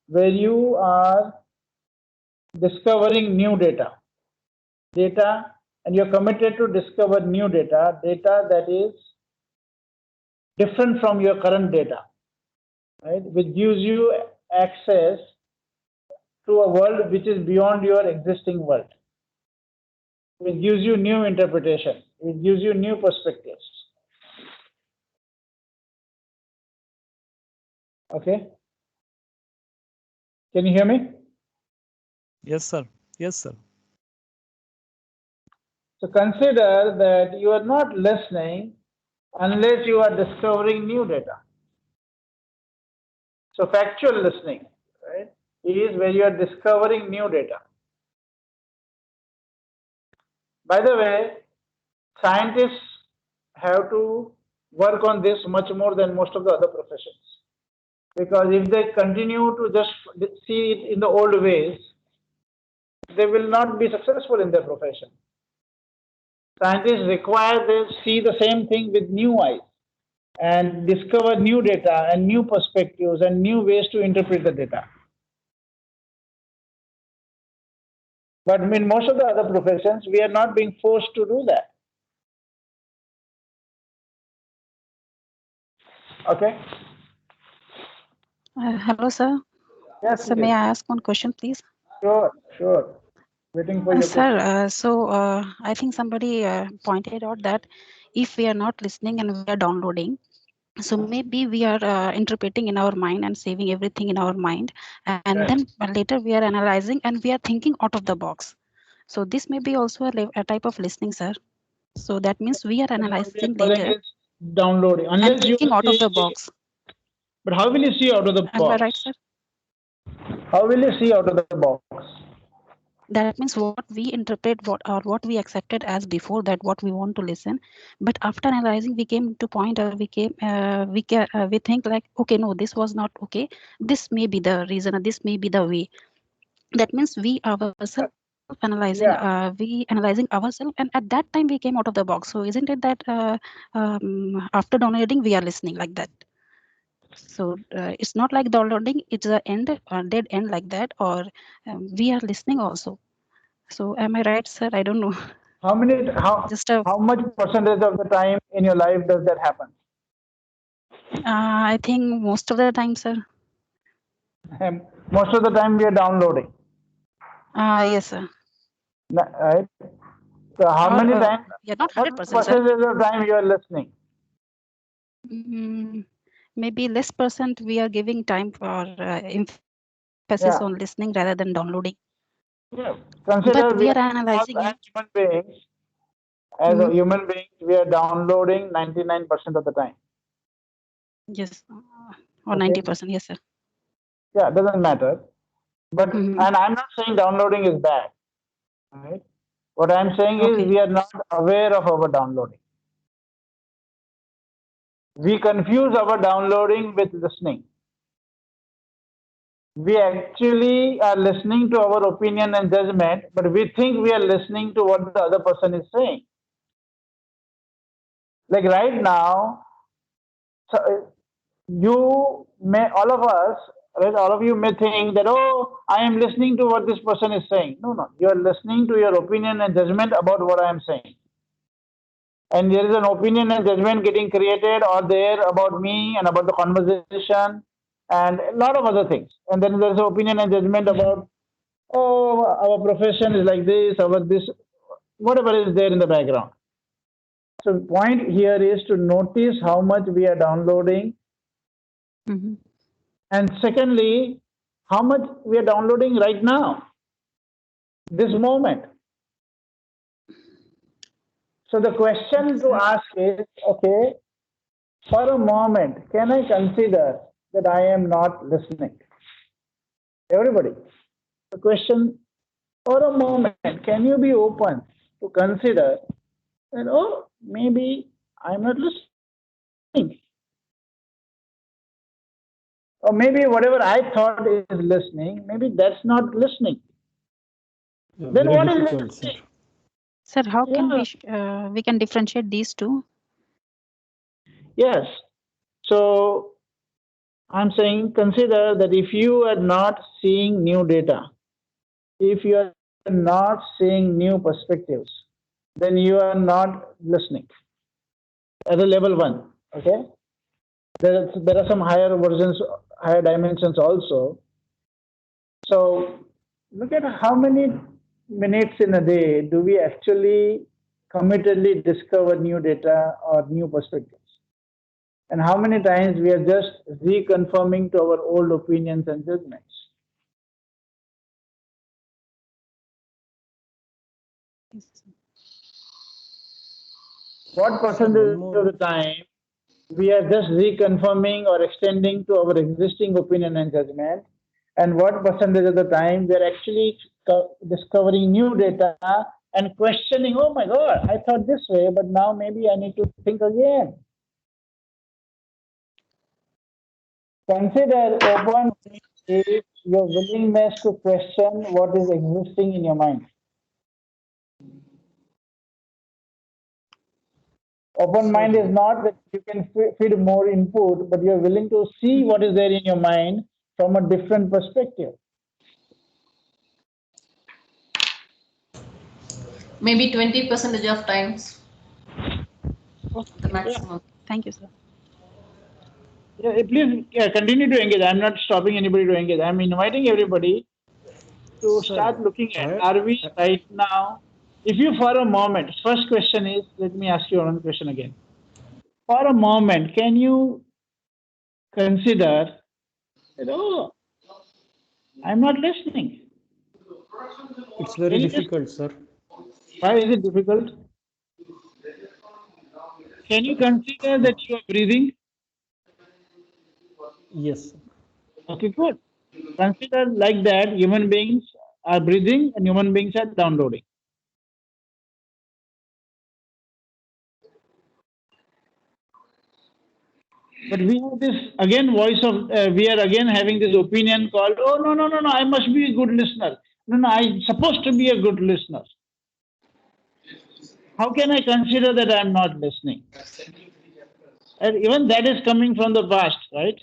where you are discovering new data, and you're committed to discover new data that is different from your current data, right? Which gives you access to a world which is beyond your existing world. It gives you new interpretation. It gives you new perspectives. Okay. Can you hear me? Yes, sir. Yes, sir. So consider that you are not listening unless you are discovering new data. So factual listening, right, is where you are discovering new data. By the way, scientists have to work on this much more than most of the other professions. Because if they continue to just see it in the old ways, they will not be successful in their profession. Scientists require they see the same thing with new eyes and discover new data and new perspectives and new ways to interpret the data. But in most of the other professions, we are not being forced to do that. Okay? Hello, sir. Yes, So may please. I ask one question, please? Sure, sure. Waiting for your Sir, question. I think somebody pointed out that if we are not listening and we are downloading, so maybe we are interpreting in our mind and saving everything in our mind, and Right. then later we are analyzing and we are thinking out of the box. So this may be also a type of listening, sir. So that means we are Then what we are analyzing calling later is downloading. and Unless you thinking out of see, the box. but how will you see out of the Am I box? right, sir? How will you see out of the box? That means what we interpret, what we accepted as before that, what we want to listen, but after analyzing we came to point, we think like, okay, no, this was not okay, this may be the reason, or this may be the way. That means we ourselves Yeah. we analyzing ourselves, and at that time we came out of the box. So isn't it that after downloading we are listening like that? So it's not like downloading, it's a dead end like that, or we are listening also. So am I right, sir? I don't know. How many Just a, how much percentage of the time in your life does that happen? I think most of the time, sir. Most of the time we are downloading. Yes, sir. Right? So how Or many times, yeah, not what 100%, sir. percentage of time you are listening? Maybe less percent we are giving time for emphasis on listening Yeah. rather than downloading. Yeah. But Consider we are we are analyzing all it. as human beings. As Mhm. a human beings, we are downloading 99% of the time. Yes, or Okay. 90%. Yes, sir. Yeah, doesn't matter. But Mhm. and I'm not saying downloading is bad. Right? What I'm saying is Okay. we are not aware of our downloading. We confuse our downloading with listening. We actually are listening to our opinion and judgment, but we think we are listening to what the other person is saying. Like right now, so you may, all of us, right, all of you may think that, oh, I am listening to what this person is saying. No, no, you are listening to your opinion and judgment about what I am saying. And there is an opinion and judgment getting created or there about me and about the conversation and a lot of other things. And then there's an opinion and judgment about, oh, our profession is like this, our this, whatever is there in the background. So the point here is to notice how much we are downloading, Mm-hmm. and secondly, how much we are downloading right now, this moment. So the Okay, question to sir. ask is, okay, for a moment, can I consider that I am not listening? Everybody. The question, for a moment, can you be open to consider that, oh, maybe I'm not listening? Or maybe whatever I thought is listening, maybe that's not listening. Yeah, Then very what is difficult, sir. listening? Sir, how can Yeah, we can differentiate these two? yes. So I'm saying consider that if you are not seeing new data, if you are not seeing new perspectives, then you are not listening at a level one. Okay, there are some higher versions, higher dimensions also. So look at how many minutes in a day do we actually committedly discover new data or new perspectives, and how many times we are just reconfirming to our old opinions and judgments. What percentage of the time we are just reconfirming or extending to our existing opinion and judgment, and what percentage of the time we are actually discovering new data and questioning, oh my God, I thought this way, but now maybe I need to think again. Consider open is your willingness to question what is existing in your mind. Open mind is not that you can feed more input, but you're willing to see what is there in your mind from a different perspective. Maybe 20% of times. Okay. The maximum. Thank you, sir. Yeah, please continue to engage. I'm not stopping anybody to engage. I'm inviting everybody to start looking at, are we right now? If you for a moment, first question is, let me ask you one question again. For a moment, can you consider that, oh, I'm not listening? It's very difficult, sir. Why is it difficult? Can you consider that you are breathing? Yes. Okay, good. Consider like that human beings are breathing and human beings are downloading. But we have this again voice of, we are again having this opinion called, oh, no, no, no, no, I must be a good listener. No, no, I'm supposed to be a good listener. How can I consider that I'm not listening? And even that is coming from the past, right?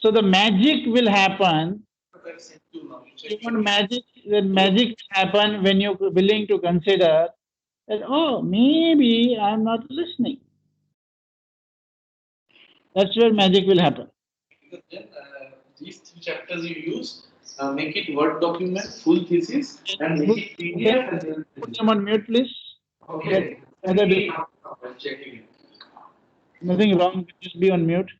So the magic will happen. Even magic, the magic will happen when you're willing to consider that, oh, maybe I'm not listening. That's where magic will happen. Then these 3 chapters you use, make it Word document, full thesis, and make it PDF. And then Put them on mute, please. okay. Other I'm checking it. nothing wrong. Just be on mute.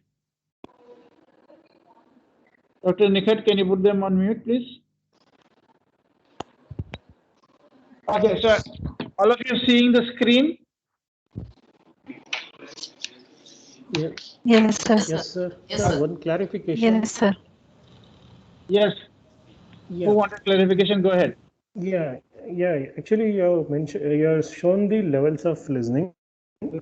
Dr. Nikhat, can you put them on mute, please? Okay, so all of you seeing the screen? Yes, sir. Yes, sir. Yes, sir. One clarification. Yes, sir. Yes. Yeah. Who wanted clarification? Go ahead. Yeah, yeah. Actually, you have mentioned, you have shown the levels of listening.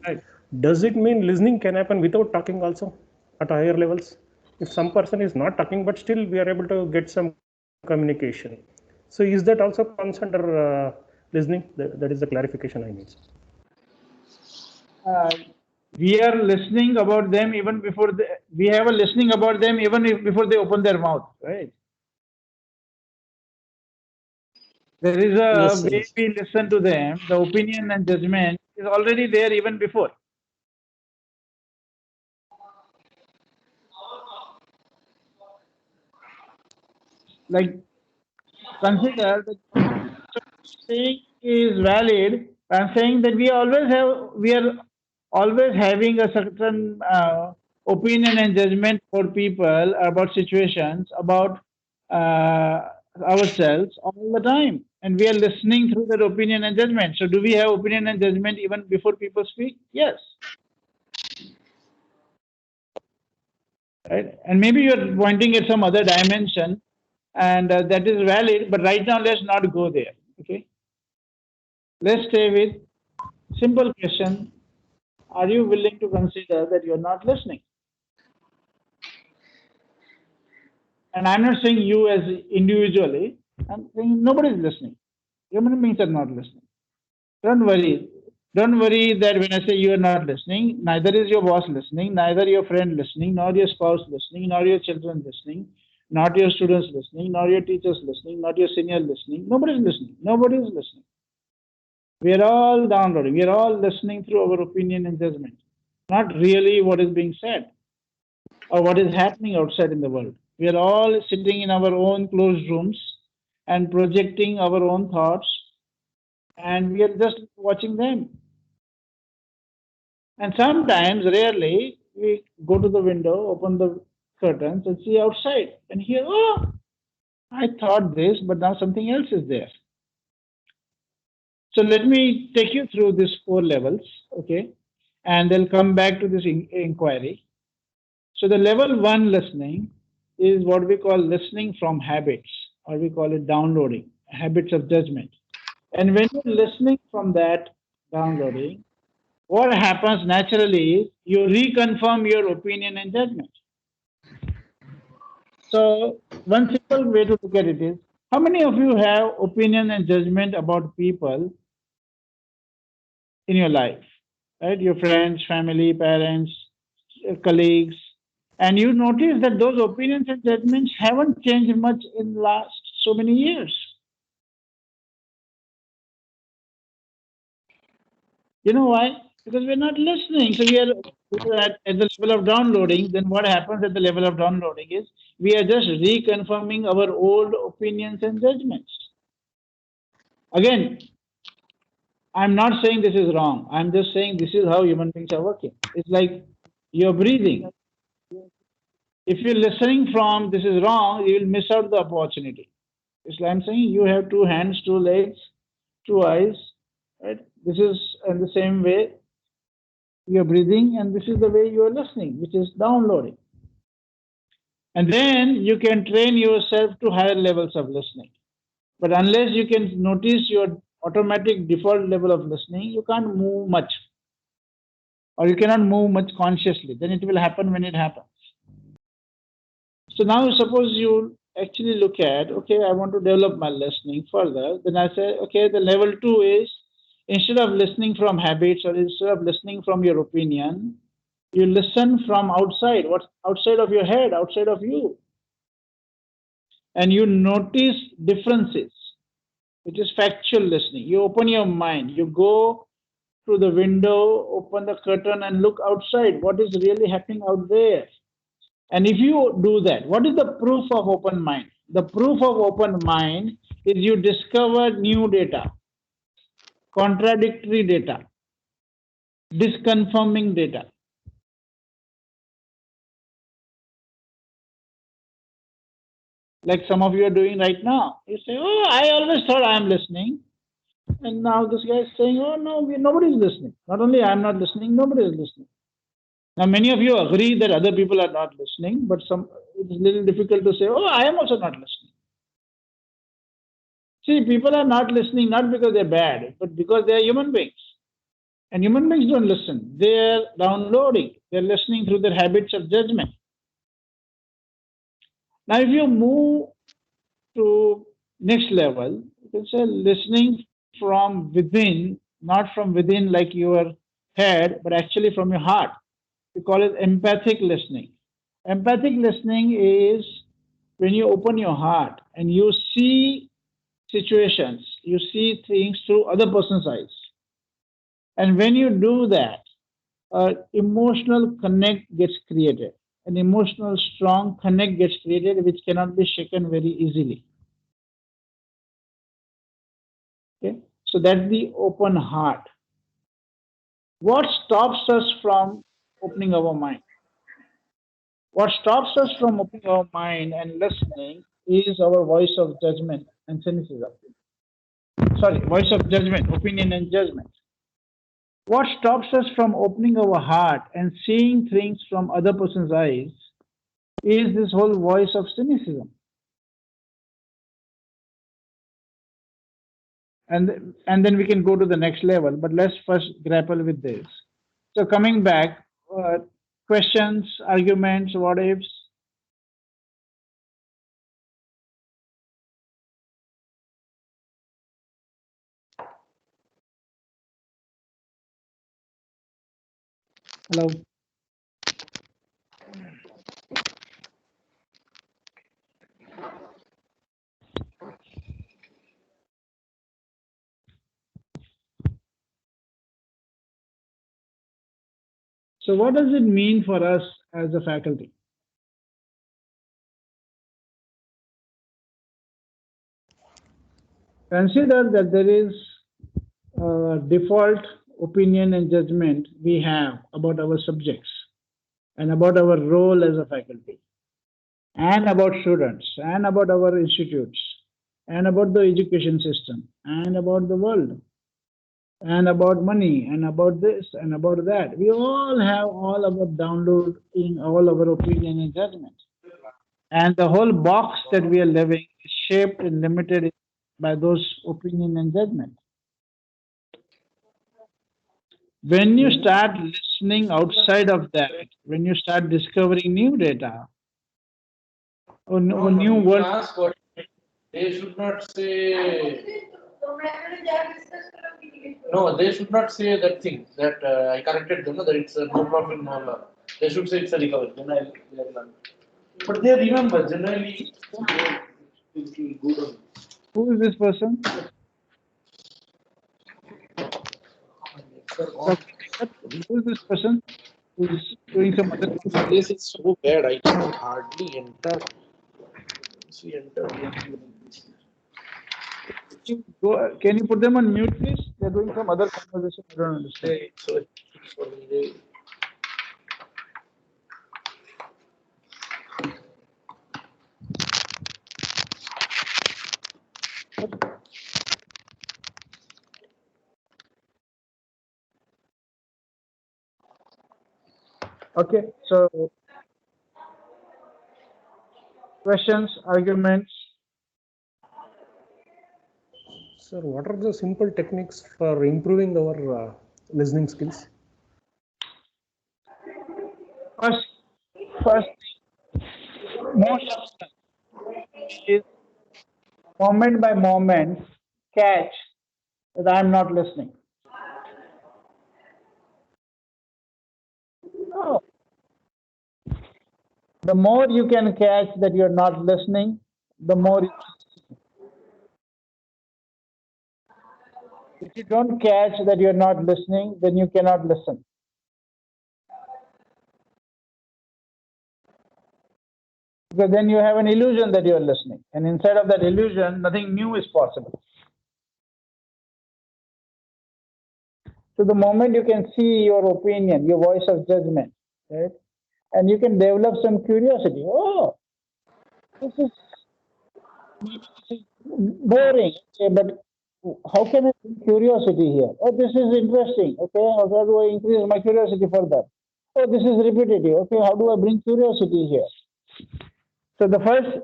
Right. Does it mean listening can happen without talking also at higher levels? If some person is not talking, but still we are able to get some communication. So is that also comes under listening? That is the clarification I need. We are listening about them even before we have a listening about them even before they open their mouth, right? There is a way we listen to them. The opinion and judgment is already there even before. Like, consider that saying is valid. I'm saying that we are always having a certain opinion and judgment for people about situations, about ourselves all the time, and we are listening through that opinion and judgment. So, do we have opinion and judgment even before people speak? Yes. Right? And maybe you're pointing at some other dimension, and that is valid. But right now, let's not go there. Okay. Let's stay with simple question. Are you willing to consider that you're not listening? And I'm not saying you as individually. I'm saying nobody's listening. Human beings are not listening. Don't worry. Don't worry that when I say you are not listening, neither is your boss listening, neither your friend listening, nor your spouse listening, nor your children listening, not your students listening, nor your teachers listening, not your senior listening. Nobody's listening. Nobody is listening. We are all downloading. We are all listening through our opinion and judgment, not really what is being said or what is happening outside in the world. We are all sitting in our own closed rooms and projecting our own thoughts, and we are just watching them. And sometimes, rarely, we go to the window, open the curtains, and see outside and hear, oh, I thought this, but now something else is there. So let me take you through these 4 levels, okay, and then come back to this inquiry. So the level 1 listening is what we call listening from habits, or we call it downloading, habits of judgment. And when you're listening from that downloading, what happens naturally is you reconfirm your opinion and judgment. So one simple way to look at it is, how many of you have opinion and judgment about people in your life, right? Your friends, family, parents, colleagues, and you notice that those opinions and judgments haven't changed much in the last so many years. You know why? Because we're not listening. So we are at the level of downloading. Then what happens at the level of downloading is we are just reconfirming our old opinions and judgments. Again, I'm not saying this is wrong. I'm just saying this is how human beings are working. It's like you're breathing. If you're listening from this is wrong, you will miss out the opportunity. It's like I'm saying you have 2 hands, 2 legs, 2 eyes, right? This is in the same way you're breathing, and this is the way you are listening, which is downloading. And then you can train yourself to higher levels of listening. But unless you can notice your automatic default level of listening, you can't move much, or you cannot move much consciously. Then it will happen when it happens. So now suppose you actually look at, okay, I want to develop my listening further. Then I say, okay, the level 2 is instead of listening from habits or instead of listening from your opinion, you listen from outside, what's outside of your head, outside of you. And you notice differences, which is factual listening. You open your mind, you go through the window, open the curtain, and look outside. What is really happening out there? And if you do that, what is the proof of open mind? The proof of open mind is you discover new data, contradictory data, disconfirming data. Like some of you are doing right now. You say, oh, I always thought I am listening. And now this guy is saying, oh, no, nobody is listening. Not only I am not listening, nobody is listening. Now, many of you agree that other people are not listening, but it's a little difficult to say, oh, I am also not listening. See, people are not listening not because they're bad, but because they are human beings. And human beings don't listen. They're downloading. They're listening through their habits of judgment. Now, if you move to next level, you can say listening from within, not from within like your head, but actually from your heart. We call it empathic listening. Empathic listening is when you open your heart and you see situations, you see things through other person's eyes. And when you do that, emotional connect gets created. An emotional strong connect gets created which cannot be shaken very easily. Okay? So that's the open heart. What stops us from opening our mind? What stops us from opening our mind and listening is our voice of judgment and cynicism. Sorry, voice of judgment, opinion and judgment. What stops us from opening our heart and seeing things from other person's eyes is this whole voice of cynicism. And then we can go to the next level, but let's first grapple with this. So coming back, questions, arguments, what ifs? Hello. So what does it mean for us as a faculty? Consider that there is a default opinion and judgment we have about our subjects and about our role as a faculty and about students and about our institutes and about the education system and about the world. and about money and about this and about that. We all have all our downloading, all our opinion and judgment. And the whole box that we are living is shaped and limited by those opinion and judgment. When you start listening outside of that, when you start discovering new data or new You world, ask what they should not say. No, they should not say that thing that I corrected them, that it's a no profit, no loss. They should say it's a recovery. Then I'll learn. But they remember generally. It will good on. who is this person? Who is this person who's doing some other? This place is so bad. I can hardly enter. Once we enter, Can you put them on mute, please? They're doing some other conversation. I don't understand. sorry. Okay, so questions, arguments. Sir, what are the simple techniques for improving our listening skills? First, most of them is moment by moment catch that I'm not listening. No. The more you can catch that you're not listening, the more. If you don't catch that you're not listening, then you cannot listen. Because then you have an illusion that you're listening. And inside of that illusion, nothing new is possible. So the moment you can see your opinion, your voice of judgment, right? And you can develop some curiosity. Oh, this is boring, okay, but how can I bring curiosity here? Oh, this is interesting. Okay, how do I increase my curiosity further? Oh, this is repetitive. Okay, how do I bring curiosity here? So the first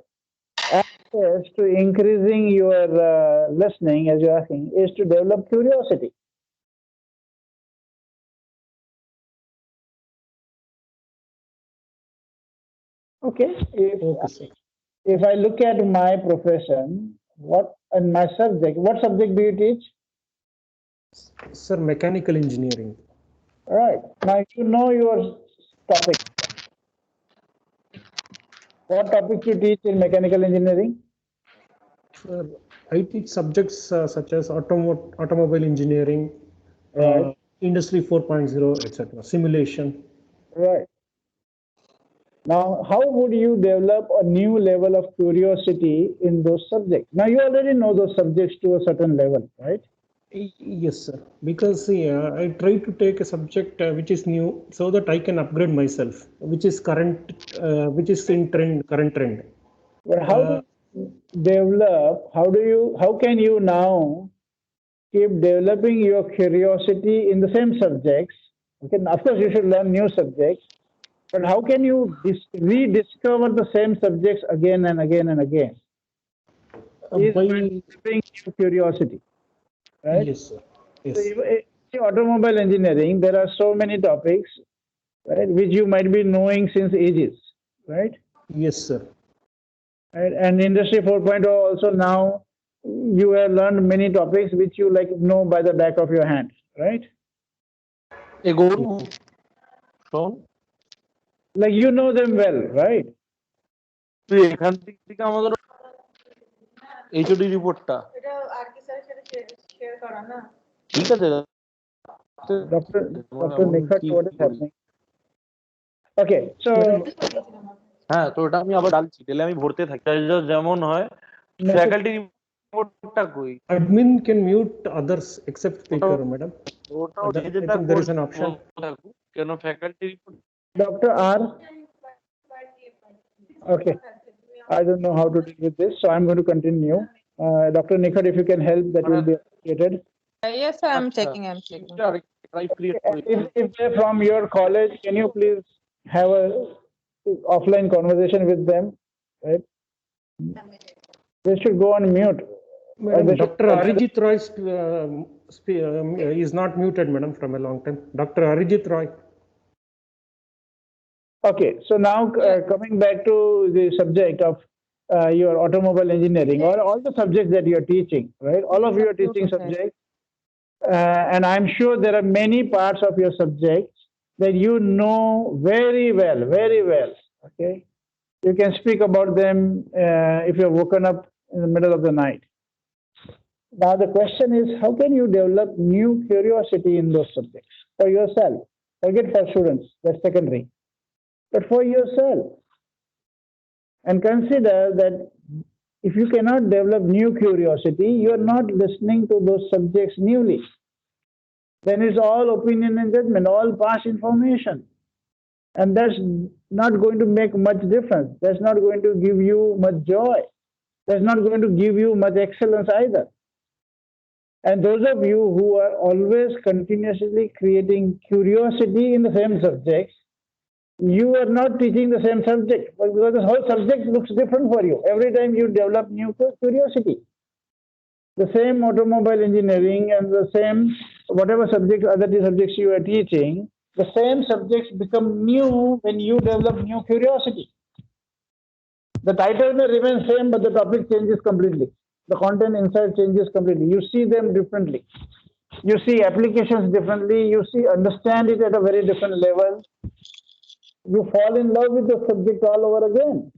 access to increasing your listening, as you're asking, is to develop curiosity. Okay. If I look at my profession, what and my subject, what subject do you teach? Sir, mechanical engineering. All right. Now you know your topic. What topics you teach in mechanical engineering? Sir, I teach subjects such as automobile engineering, Right. industry 4.0, etc., simulation. Right. Now, how would you develop a new level of curiosity in those subjects? Now, you already know those subjects to a certain level, right? Yes, sir. Because I try to take a subject which is new so that I can upgrade myself, which is which is in current trend. But how do you develop? How can you now keep developing your curiosity in the same subjects? Okay, of course, you should learn new subjects, but how can you rediscover the same subjects again and again and again? Is by developing new curiosity, right? Yes, sir. Yes. So in automobile engineering, there are so many topics, right, which you might be knowing since ages, right? Yes, sir. Right? And Industry 4.0 also now you have learned many topics which you like know by the back of your hand, right? Like you know them well, right? HD রিপোর্টটা ঠিক আছে Dr. Nikhat, what is happening? Okay, so হ্যাঁ তো ওটা আমি আবার ডালছি দিলে আমি ভরতে থাকি যেমন হয় ফ্যাকাল্টি রিপোর্টটা কই Admin can mute others except speaker, madam. ওটাও I নিজে think there is an option. কেন faculty report Dr. R. Okay, I don't know how to deal with this, so I'm going to continue. Dr. Nikhat, if you can help, that will be appreciated. Yes, I'm checking. I'm checking. If they're from your college, can you please have a offline conversation with them? Right? They should go on mute. Madam, Dr. Arijit Roy is not muted, madam, from a long time. Dr. Arijit Roy. Okay, so now coming back to the subject of your automobile engineering or all the subjects that you're teaching, right? All of you are teaching subjects, and I'm sure there are many parts of your subjects that you know very well. Okay, you can speak about them if you're woken up in the middle of the night. Now the question is, how can you develop new curiosity in those subjects for yourself? Forget for students, that's secondary, but for yourself. And consider that if you cannot develop new curiosity, you are not listening to those subjects newly. Then it's all opinion and judgment, all past information. And that's not going to make much difference. That's not going to give you much joy. That's not going to give you much excellence either. And those of you who are always continuously creating curiosity in the same subjects, you are not teaching the same subject because the whole subject looks different for you. Every time you develop new curiosity. The same automobile engineering and the same whatever subjects, other subjects you are teaching, the same subjects become new when you develop new curiosity. The title may remain same, but the topic changes completely. The content inside changes completely. You see them differently. You see applications differently. You see understand it at a very different level. You fall in love with the subject all over again.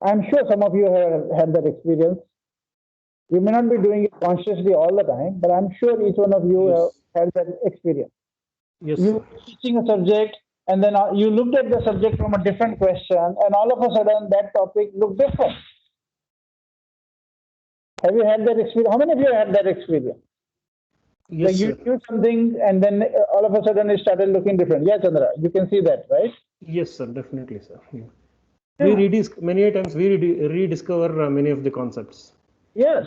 I'm sure some of you have had that experience. You may not be doing it consciously all the time, but I'm sure each one of you have had that experience. Yes, you were teaching a subject, and then you looked at the subject from a different question, and all of a sudden that topic looked different. Have you had that experience? How many of you had that experience? Yes, like you knew something, and then all of a sudden it started looking different. Yeah, Chandra, you can see that, right? Yes, sir, definitely, sir. Yeah. Many times we rediscover many of the concepts. Yes,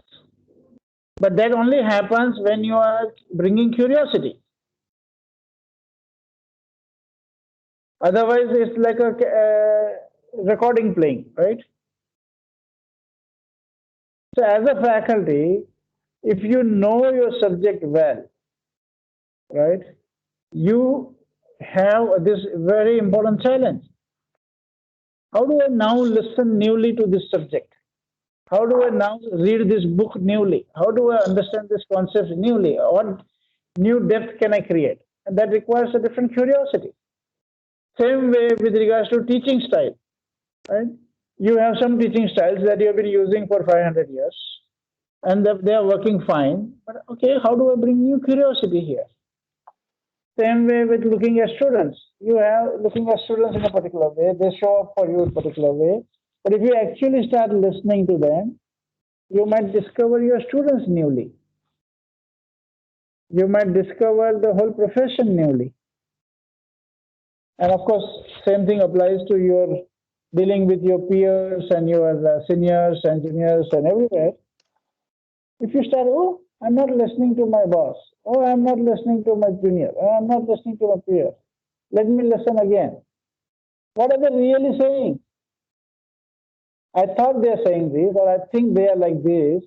but that only happens when you are bringing curiosity. Otherwise, it's like a recording playing, right? So, as a faculty, if you know your subject well, right, you have this very important challenge. How do I now listen newly to this subject? How do I now read this book newly? How do I understand this concept newly? What new depth can I create? And that requires a different curiosity. Same way with regards to teaching style, right? You have some teaching styles that you have been using for 500 years, and they are working fine. But okay, how do I bring new curiosity here? Same way with looking at students. You have looking at students in a particular way, they show up for you in a particular way. But if you actually start listening to them, you might discover your students newly. You might discover the whole profession newly. And of course, same thing applies to your dealing with your peers and your seniors and juniors and everywhere. If you start, oh, I'm not listening to my boss. Oh, I'm not listening to my junior. Oh, I'm not listening to my peer. Let me listen again. What are they really saying? I thought they're saying this, or I think they are like this.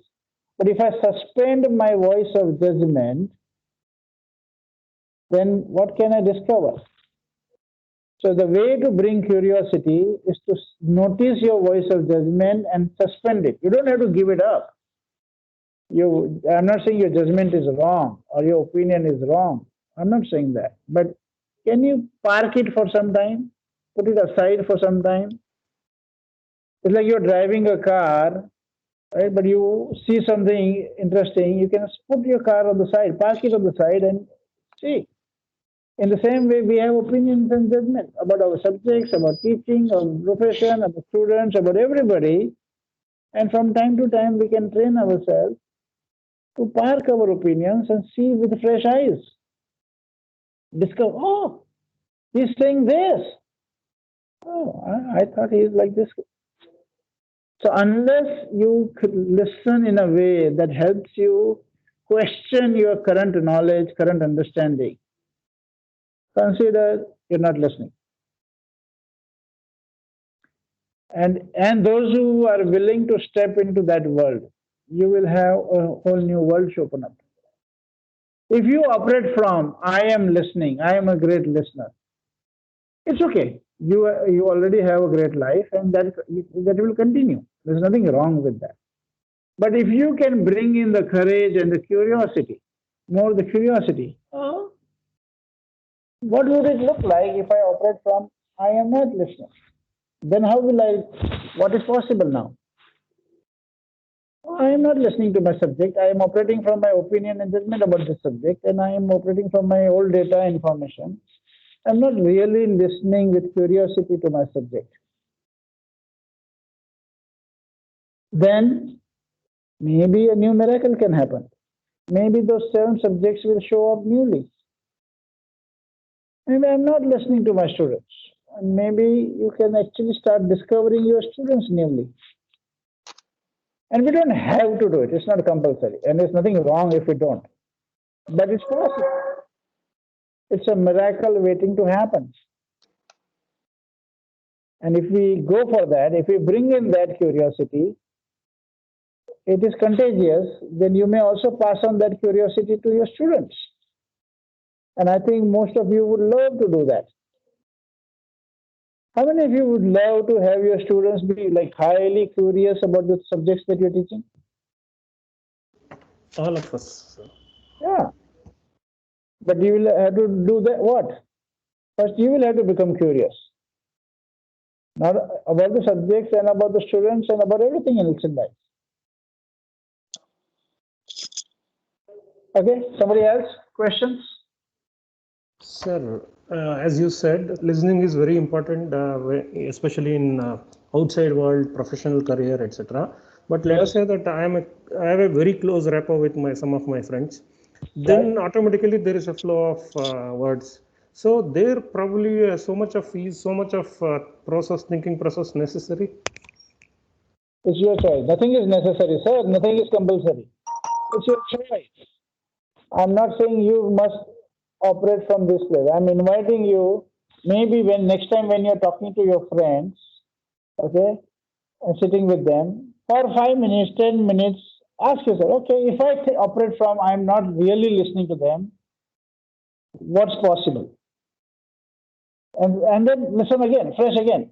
But if I suspend my voice of judgment, then what can I discover? So the way to bring curiosity is to notice your voice of judgment and suspend it. You don't have to give it up. I'm not saying your judgment is wrong or your opinion is wrong. I'm not saying that. But can you park it for some time? Put it aside for some time? It's like you're driving a car, right? But you see something interesting, you can put your car on the side, park it on the side and see. In the same way, we have opinions and judgment about our subjects, about teaching, our profession, about students, about everybody. And from time to time, we can train ourselves to park our opinions and see with fresh eyes. Discover, oh, he's saying this. Oh, I thought he's like this. So unless you could listen in a way that helps you question your current knowledge, current understanding, consider you're not listening. And those who are willing to step into that world, you will have a whole new world to open up. If you operate from I am listening, I am a great listener, it's okay. You already have a great life, and that will continue. There's nothing wrong with that. But if you can bring in the courage and the curiosity, more the curiosity, what would it look like if I operate from I am not listening? Then how will I? What is possible now? I am not listening to my subject. I am operating from my opinion and judgment about the subject, and I am operating from my old data information. I'm not really listening with curiosity to my subject. Then maybe a new miracle can happen. Maybe those 7 subjects will show up newly. Maybe I'm not listening to my students. And maybe you can actually start discovering your students newly. And we don't have to do it. It's not compulsory. And there's nothing wrong if we don't. But it's possible. It's a miracle waiting to happen. And if we go for that, if we bring in that curiosity, it is contagious, then you may also pass on that curiosity to your students. And I think most of you would love to do that. How many of you would love to have your students be like highly curious about the subjects that you're teaching? All of us. Yeah. But you will have to do that what? First, you will have to become curious. Not about the subjects and about the students and about everything else in life. Okay, somebody else? Questions? Sir, as you said, listening is very important, especially in outside world, professional career, etc. But let us say that I have a very close rapport with some of my friends. Then automatically there is a flow of words. So there probably so much of thinking process necessary. It's your choice. Nothing is necessary, sir. Nothing is compulsory. It's your choice. I'm not saying you must operate from this place. I'm inviting you, maybe when next time when you're talking to your friends, okay, and sitting with them, for 5 minutes, 10 minutes, ask yourself, okay, if I operate from I'm not really listening to them, what's possible? And then listen again, fresh again.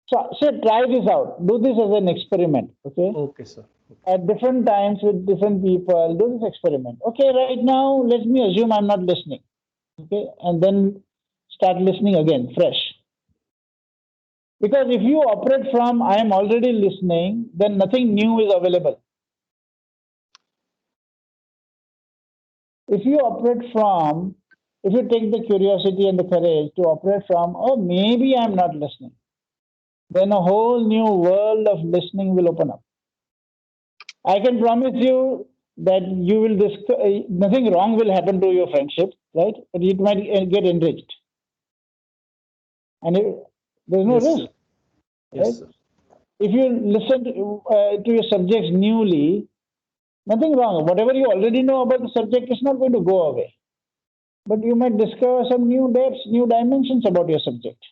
So try this out. Do this as an experiment, okay? Okay, sir. At different times with different people, do this experiment. Okay, right now, let me assume I'm not listening. Okay, and then start listening again, fresh. Because if you operate from I am already listening, then nothing new is available. If you operate from, if you take the curiosity and the courage to operate from, oh, maybe I'm not listening, then a whole new world of listening will open up. I can promise you that you will nothing wrong will happen to your friendship, right? But it might get enriched. And there's no risk. Yes, right? sir. If you listen to your subjects newly, nothing wrong. Whatever you already know about the subject is not going to go away. But you might discover some new depths, new dimensions about your subject.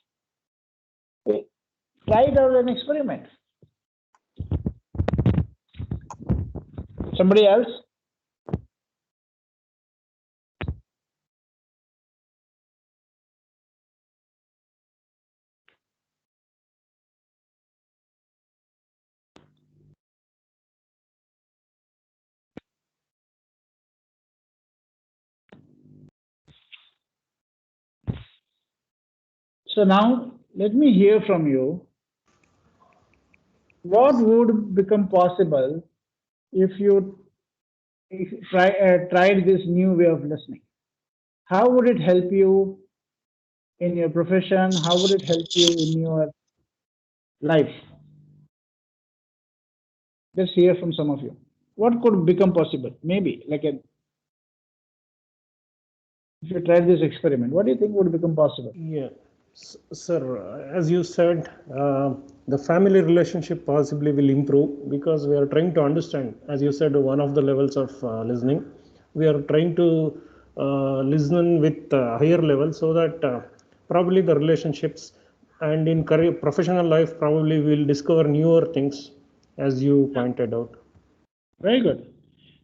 Try it out as an experiment. Somebody else? So now let me hear from you. What would become possible if you tried this new way of listening? How would it help you in your profession? How would it help you in your life? Let's hear from some of you. What could become possible? Maybe if you tried this experiment, what do you think would become possible? Yeah. Sir, as you said, the family relationship possibly will improve because we are trying to understand, as you said, one of the levels of listening. We are trying to listen with higher level so that probably the relationships and in career, professional life, probably we'll discover newer things, as you pointed out. Very good.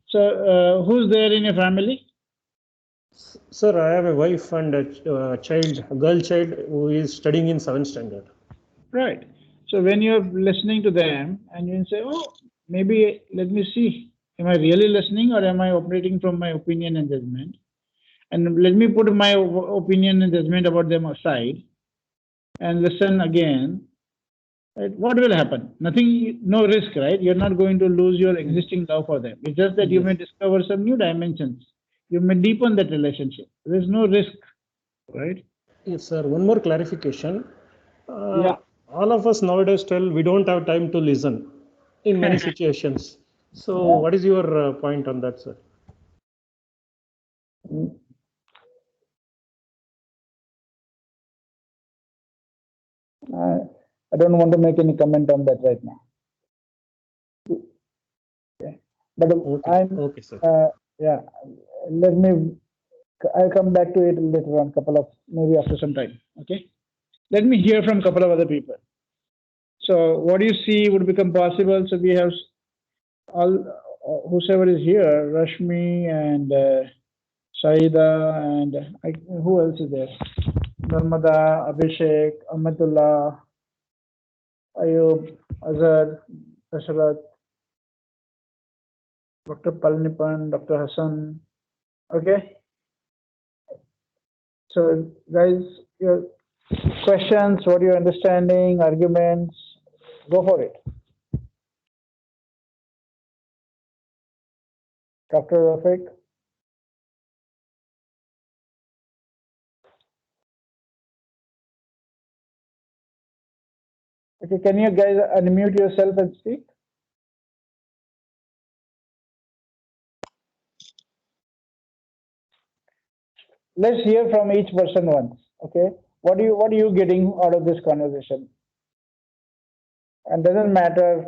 So, who's there in your family? Sir, I have a wife and a child, a girl child who is studying in 7th standard. Right. So when you're listening to them and you say, oh, maybe let me see, am I really listening or am I operating from my opinion and judgment? And let me put my opinion and judgment about them aside and listen again. Right? What will happen? Nothing, no risk, right? You're not going to lose your existing love for them. It's just that you may discover some new dimensions. You may deepen that relationship. There's no risk, right? Yes, sir. One more clarification. Yeah. All of us nowadays tell we don't have time to listen in many situations. So, what is your point on that, sir? I don't want to make any comment on that right now. Okay. But okay, sir. Yeah, I'll come back to it later on, maybe after some time. Okay. Let me hear from a couple of other people. So, what do you see would become possible? So, we have all, whosoever is here, Rashmi and Saida, and who else is there? Narmada, Abhishek, Ahmadullah, Ayub, Azad, Dasharat, Dr. Palnipan, Dr. Hassan. Okay. So, guys, your questions, what you're understanding, arguments, go for it. Dr. Rafiq. Okay, can you guys unmute yourself and speak? Let's hear from each person once. Okay, what are you getting out of this conversation? And doesn't matter.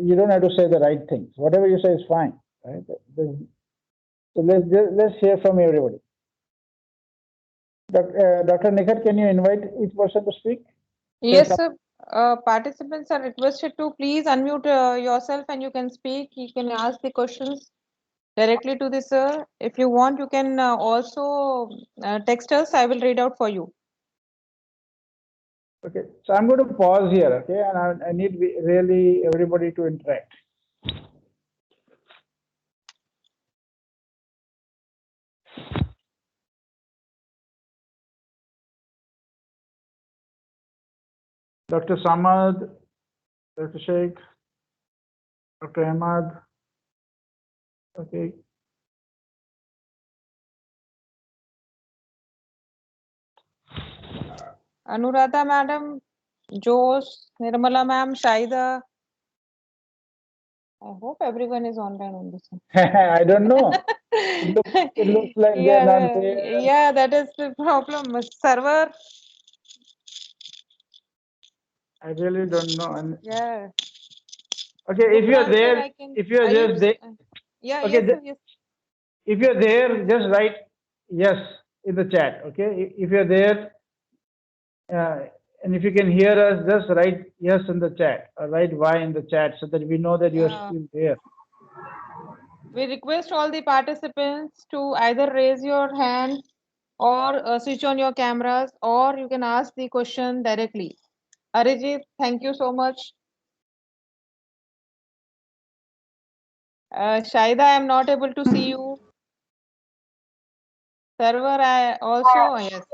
You don't have to say the right things. Whatever you say is fine. Right? So let's hear from everybody. Dr. Nikhat, can you invite each person to speak? Yes, sir. Participants are requested to please unmute yourself and you can speak. You can ask the questions directly to the sir. If you want, you can also text us. I will read out for you. Okay, so I'm going to pause here, okay, and I need really everybody to interact. Dr. Samad, Dr. Sheikh, Dr. Ahmad, okay. Anuradha madam, Jose, Nirmala ma'am, Shaida. I hope everyone is online on this one. I don't know. It looks like they're not there. Yeah, that is the problem. Server. I really don't know. And Yeah. okay, if you're there, if you're just there, Yeah, okay, yes, sir, yes. if you're there, just write yes in the chat. Okay, if you're there, and if you can hear us, just write yes in the chat or write Y in the chat so that we know that you're still there. We request all the participants to either raise your hand or switch on your cameras, or you can ask the question directly. Arijit, thank you so much. Shaida, I am not able to see you. Server, I also, yes.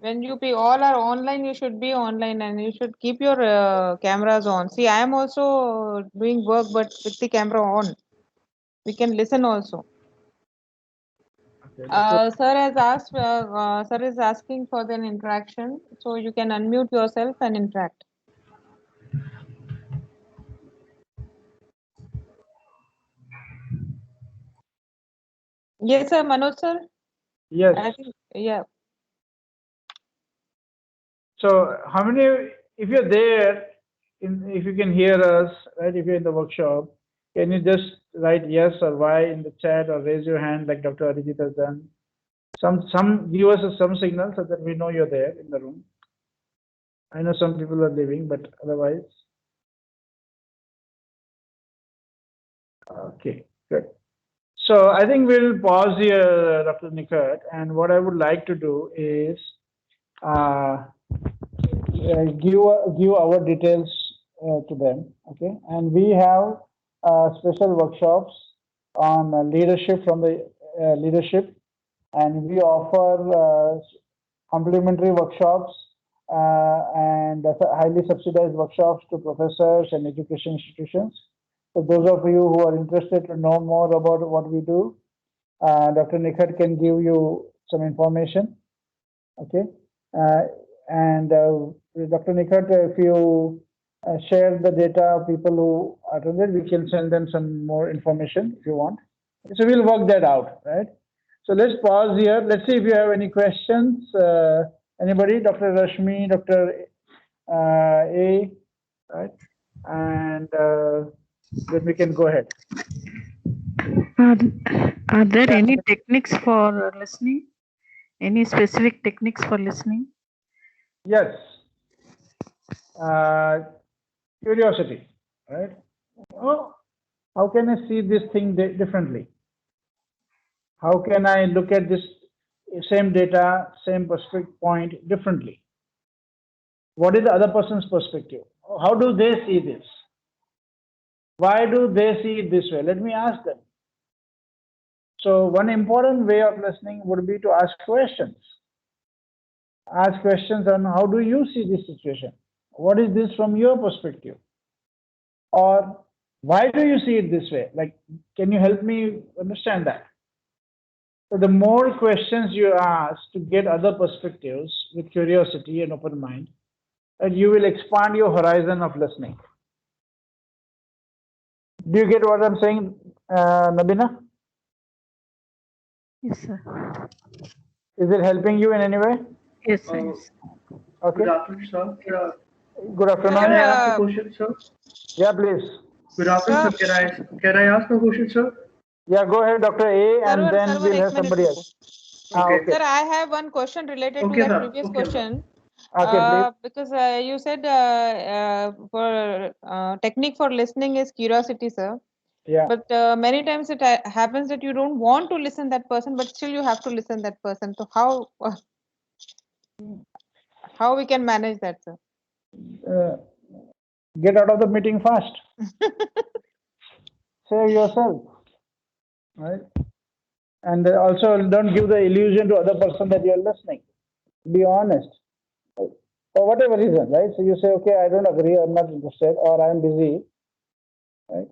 When you all are online, you should be online and you should keep your cameras on. See, I am also doing work, but with the camera on. We can listen also. Sir has asked. Sir is asking for an interaction, so you can unmute yourself and interact. Yes, sir. Manoj, sir. Yes. I think, yeah. So how many, if you're there, if you can hear us, right, if you're in the workshop, can you just write yes or Y in the chat or raise your hand like Dr. Arijit has done? Give us some signal so that we know you're there in the room. I know some people are leaving, but otherwise. Okay, good. So I think we'll pause here, Dr. Nikat, and what I would like to do is give our details to them, okay? And we have special workshops on leadership from the leadership, and we offer complementary workshops and highly subsidized workshops to professors and education institutions. So those of you who are interested to know more about what we do, Dr. Nikhat can give you some information, okay? And Dr. Nikhat, if you share the data of people who attended, we can send them some more information if you want. So we'll work that out, right? So let's pause here. Let's see if you have any questions. Anybody? Dr. Rashmi, Dr. A, right? And then we can go ahead. Are there any techniques for listening? Any specific techniques for listening? Yes. Curiosity, right? Oh, how can I see this thing differently? How can I look at this same data, same perspective point differently? What is the other person's perspective? How do they see this? Why do they see it this way? Let me ask them. So one important way of listening would be to ask questions. Ask questions on how do you see this situation? What is this from your perspective? Or why do you see it this way? Like, can you help me understand that? So the more questions you ask to get other perspectives with curiosity and open mind, you will expand your horizon of listening. Do you get what I'm saying, Nabina? Yes, sir. Is it helping you in any way? Yes, sir. Yes. Okay. Good afternoon, sir. Good afternoon. Can I ask a question, sir? Yeah, please. Good afternoon, sir. Can I ask a question, sir? Yeah, go ahead, Dr. A, and then Sarwar, we'll ek have minute somebody ruko. else. Okay. Sir, I have one question related to Okay, that sir. previous Okay, sir. question. Okay, please. Because you said for technique for listening is curiosity, sir. Yeah. But many times it happens that you don't want to listen that person, but still you have to listen that person. So how we can manage that, sir? Get out of the meeting fast. Save yourself, right? And also don't give the illusion to other person that you're listening. Be honest. For whatever reason, right? So you say, okay, I don't agree, I'm not interested, or I'm busy, right?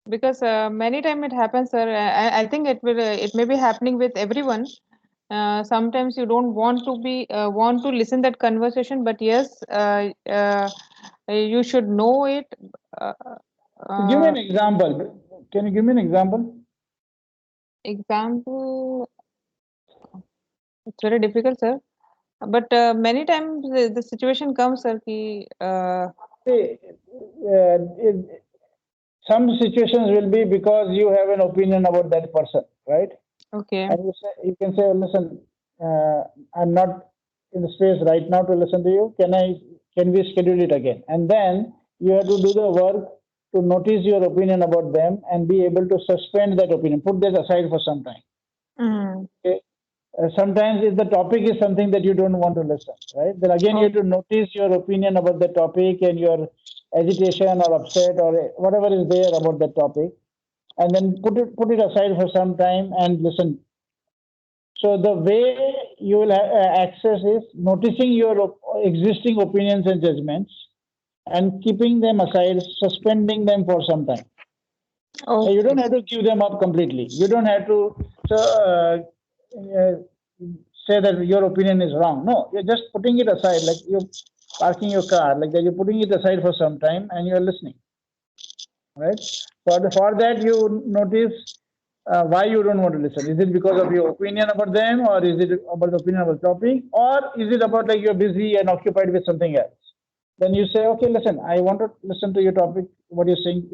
Because many times it happens, sir. I think it may be happening with everyone. Sometimes you don't want to listen that conversation, but yes, you should know it. Give me an example. Can you give me an example? Example, it's very difficult, sir. But many times the situation comes, sir, ki, See, some situations will be because you have an opinion about that person, right? okay. And you can say, listen, I'm not in the space right now to listen to you. Can we schedule it again? And then you have to do the work to notice your opinion about them and be able to suspend that opinion, put that aside for some time. Mm. Okay? Sometimes if the topic is something that you don't want to listen, right? Then again, you have to notice your opinion about the topic and your agitation or upset or whatever is there about that topic, and then put it aside for some time and listen. So the way you will access is noticing your existing opinions and judgments and keeping them aside, suspending them for some time. Okay. You don't have to give them up completely. You don't have to say that your opinion is wrong. No, you're just putting it aside, like you're parking your car, like that. You're putting it aside for some time and you're listening, right? For that, you notice why you don't want to listen. Is it because of your opinion about them, or is it about the opinion of the topic, or is it about like you're busy and occupied with something else? Then you say, okay, listen, I want to listen to your topic, what you're saying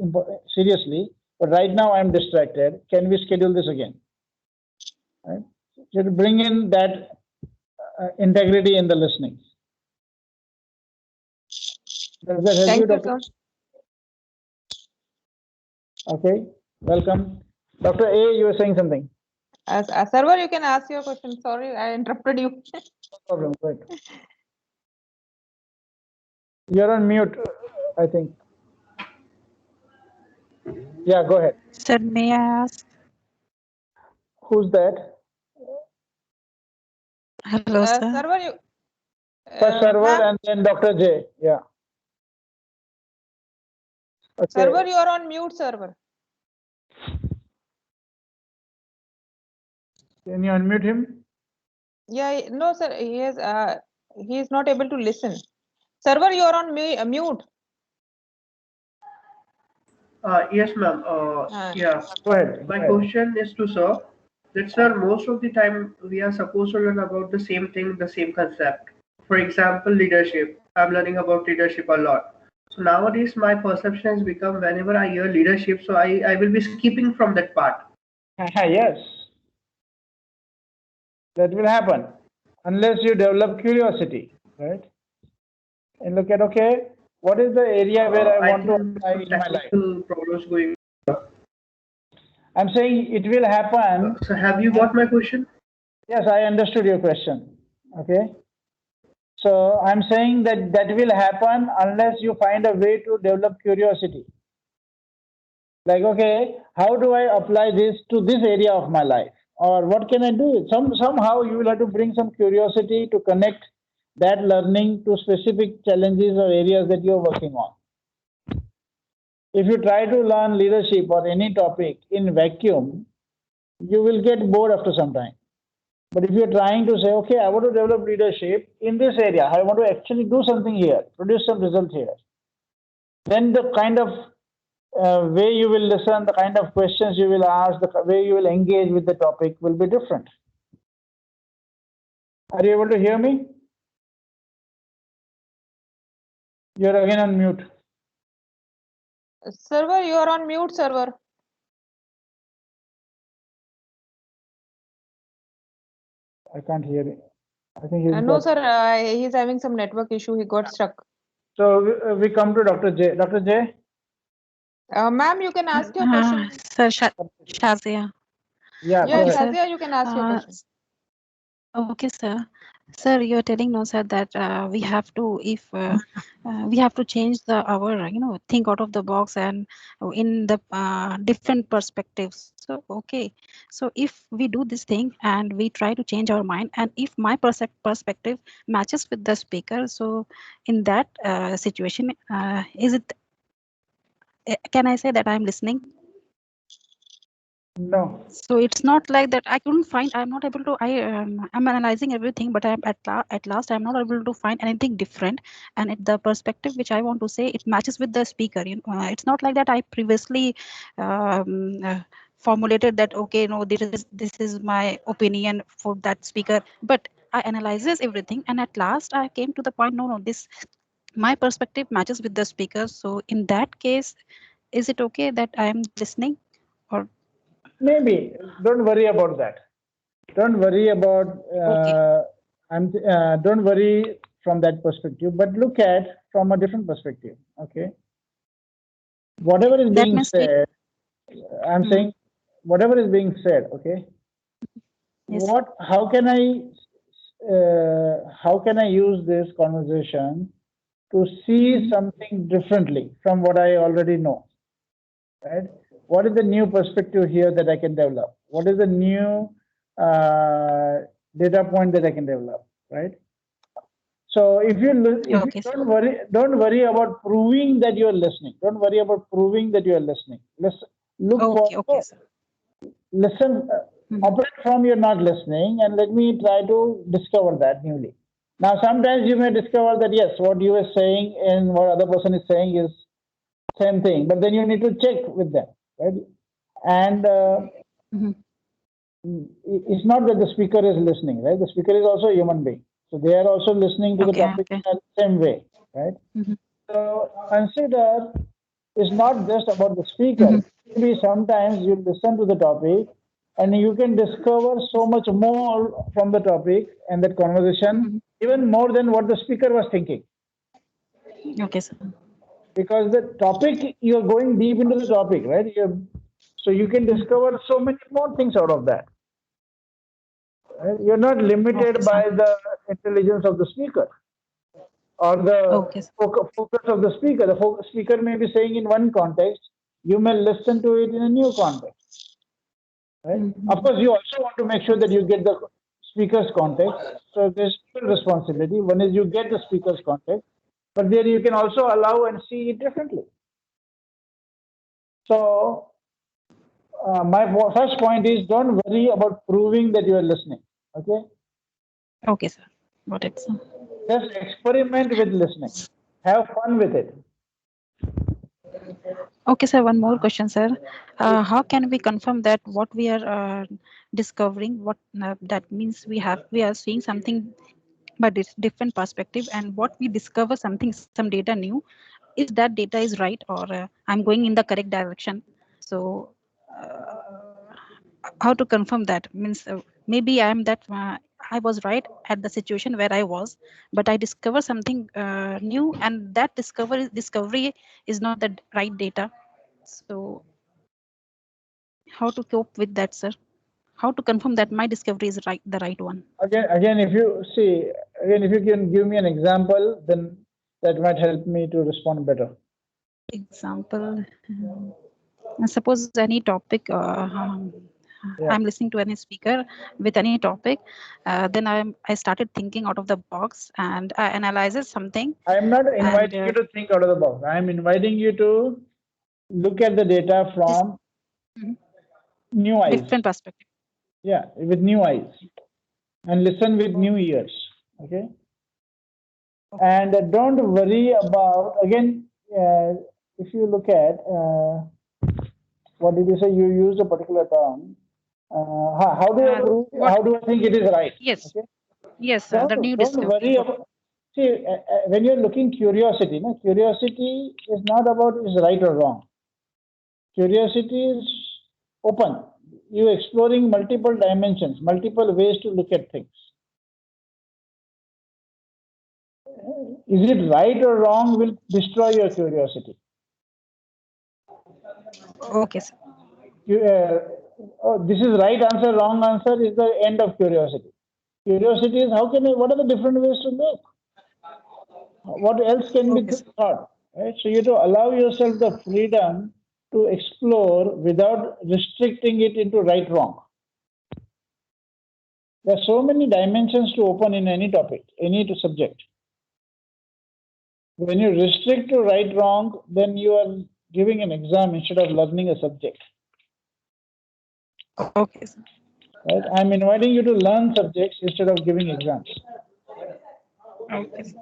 seriously, but right now I'm distracted. Can we schedule this again? Right? So to bring in that integrity in the listening. Does that help Thank you, you, Dr.? sir. Okay, welcome. Dr. A, you were saying something. As server, you can ask your question. Sorry, I interrupted you. No problem, right. You're on mute, I think. Yeah, go ahead. Sir, may I ask? Who's that? Hello, sir. Server, you. First server Ma'am, and then Dr. J. Yeah. Okay. server, you are on mute, server. Can you unmute him? Yeah, no, sir. He is not able to listen. Server, you are on mute. Yes, ma'am. Yeah. Go ahead. My question is to sir. That sir, most of the time we are supposed to learn about the same thing, the same concept. For example, leadership. I'm learning about leadership a lot. So nowadays my perception has become whenever I hear leadership, so I will be skipping from that part. Yes. That will happen unless you develop curiosity, right? And look at, okay, what is the area where I want to apply in my life? Problems going. I'm saying it will happen. So have you got my question? Yes, I understood your question. Okay. So I'm saying that that will happen unless you find a way to develop curiosity. Like, okay, how do I apply this to this area of my life? Or what can I do? Somehow you will have to bring some curiosity to connect that learning to specific challenges or areas that you're working on. If you try to learn leadership or any topic in vacuum, you will get bored after some time. But if you're trying to say, okay, I want to develop leadership in this area, I want to actually do something here, produce some result here, then the kind of way you will listen, the kind of questions you will ask, the way you will engage with the topic will be different. Are you able to hear me? You're again on mute. Server, you are on mute, server. I can't hear it. I think he's No, got... sir, he's having some network issue. He got stuck. So we come to Dr. J. Dr. J? Ma'am, you can ask your question. Sir, Shazia. Yeah, Yeah, go Shazia, you can ask your question. Okay, sir. Sir, you're telling no, sir, that we have to, if we have to change our, think out of the box and in the different perspectives. So, okay. So if we do this thing and we try to change our mind, and if my perspective matches with the speaker, so in that situation, is it? Can I say that I'm listening? No. So it's not like that. I couldn't find. I'm not able to. I'm analyzing everything, but I'm at last. I'm not able to find anything different. And the perspective which I want to say, it matches with the speaker. It's not like that. I previously formulated that. Okay, no, this is my opinion for that speaker. But I analyzes everything, and at last I came to the point. No, this my perspective matches with the speaker. So in that case, is it okay that I am listening, or? Maybe. Don't worry about that. Don't worry about. Don't worry from that perspective, but look at from a different perspective. Okay. Whatever is being said, I'm saying, whatever is being said. Okay. Yes. How can I use this conversation to see something differently from what I already know? Right? What is the new perspective here that I can develop? What is the new data point that I can develop? Right? So if you don't worry about proving that you are listening. Don't worry about proving that you are listening. Look for listen. Operate from you're not listening, and let me try to discover that newly. Now, sometimes you may discover that yes, what you are saying and what other person is saying is same thing, but then you need to check with them, right? And It's not that the speaker is listening, right? The speaker is also a human being. So they are also listening to the topic in the same way, right? So consider it's not just about the speaker. Maybe sometimes you listen to the topic and you can discover so much more from the topic and that conversation, even more than what the speaker was thinking. Okay, sir. Because the topic, you're going deep into the topic, right? So you can discover so many more things out of that. Right? You're not limited by the intelligence of the speaker or the focus of the speaker. The speaker may be saying in one context, you may listen to it in a new context. Right? Of course, you also want to make sure that you get the speaker's context. So there's two responsibility. One is you get the speaker's context, but then you can also allow and see it differently. So my first point is don't worry about proving that you are listening. Okay. Okay, sir. Got it, sir. Just experiment with listening. Have fun with it. Okay, sir. One more question, sir. How can we confirm that what we are discovering, what that means we are seeing something, but it's different perspective, and what we discover something, some data new, is that data is right or I'm going in the correct direction? So, how to confirm that means maybe I was right at the situation where I was, but I discover something new, and that discovery is not the right data. So how to cope with that, sir? How to confirm that my discovery is the right one? Again, if you see, if you can give me an example, then that might help me to respond better. Example, suppose any topic, I'm listening to any speaker with any topic, then I started thinking out of the box and I analyzes something. I'm not inviting you to think out of the box. I'm inviting you to look at the data from new eyes. Different perspective. Yeah, with new eyes, and listen with new ears. Okay. And don't worry about, again, if you look at, what did you say? You used a particular term. How do I think it is right? Yes. Okay? Yes, sir. The new Don't discovery. worry about, see, when you're looking curiosity, no? Curiosity is not about is right or wrong. Curiosity is open. You're exploring multiple dimensions, multiple ways to look at things. Is it right or wrong will destroy your curiosity. Okay, sir. This is right answer, wrong answer is the end of curiosity. Curiosity is what are the different ways to look? What else can be thought? Right? So you have to allow yourself the freedom to explore without restricting it into right, wrong. There are so many dimensions to open in any topic, any subject. When you restrict to right, wrong, then you are giving an exam instead of learning a subject. Okay, sir. Right? I'm inviting you to learn subjects instead of giving exams. Okay, sir.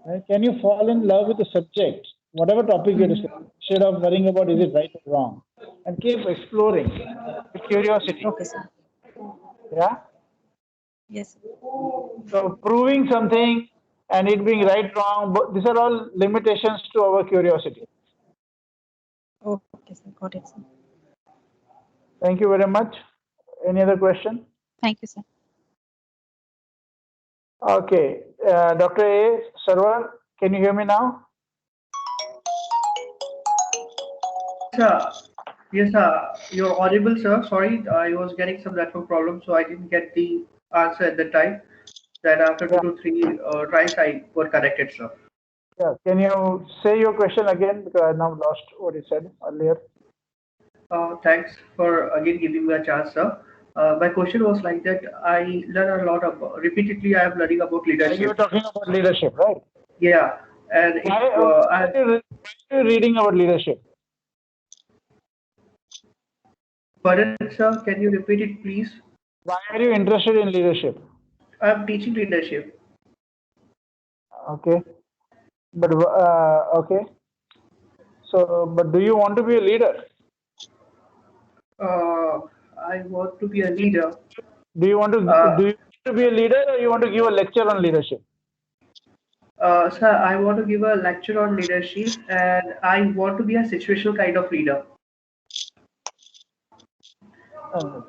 Right? Can you fall in love with the subject, whatever topic you're discussing, instead of worrying about is it right or wrong, and keep exploring with curiosity. Okay, sir. Yeah. Yes. So proving something and it being right, wrong, but these are all limitations to our curiosity. Okay, sir. Got it, sir. Thank you very much. Any other question? Thank you, sir. Okay, Dr. A. Sarwar, can you hear me now? Yes, you're audible, sir. Sorry, I was getting some network problem, so I didn't get the answer at the time. Then after 2 to 3 tries, I got connected, sir. Yeah, can you say your question again because I now lost what you said earlier. Thanks for again giving me a chance, sir. My question was like that. I learn a lot about repeatedly. I am learning about leadership. You were talking about leadership, right? Yeah, and if why are you reading about leadership? Pardon, sir, can you repeat it, please? Why are you interested in leadership? I'm teaching leadership. Okay, but okay. So, but do you want to be a leader? I want to be a leader. Do you want to be a leader, or you want to give a lecture on leadership? Sir, I want to give a lecture on leadership, and I want to be a situational kind of leader.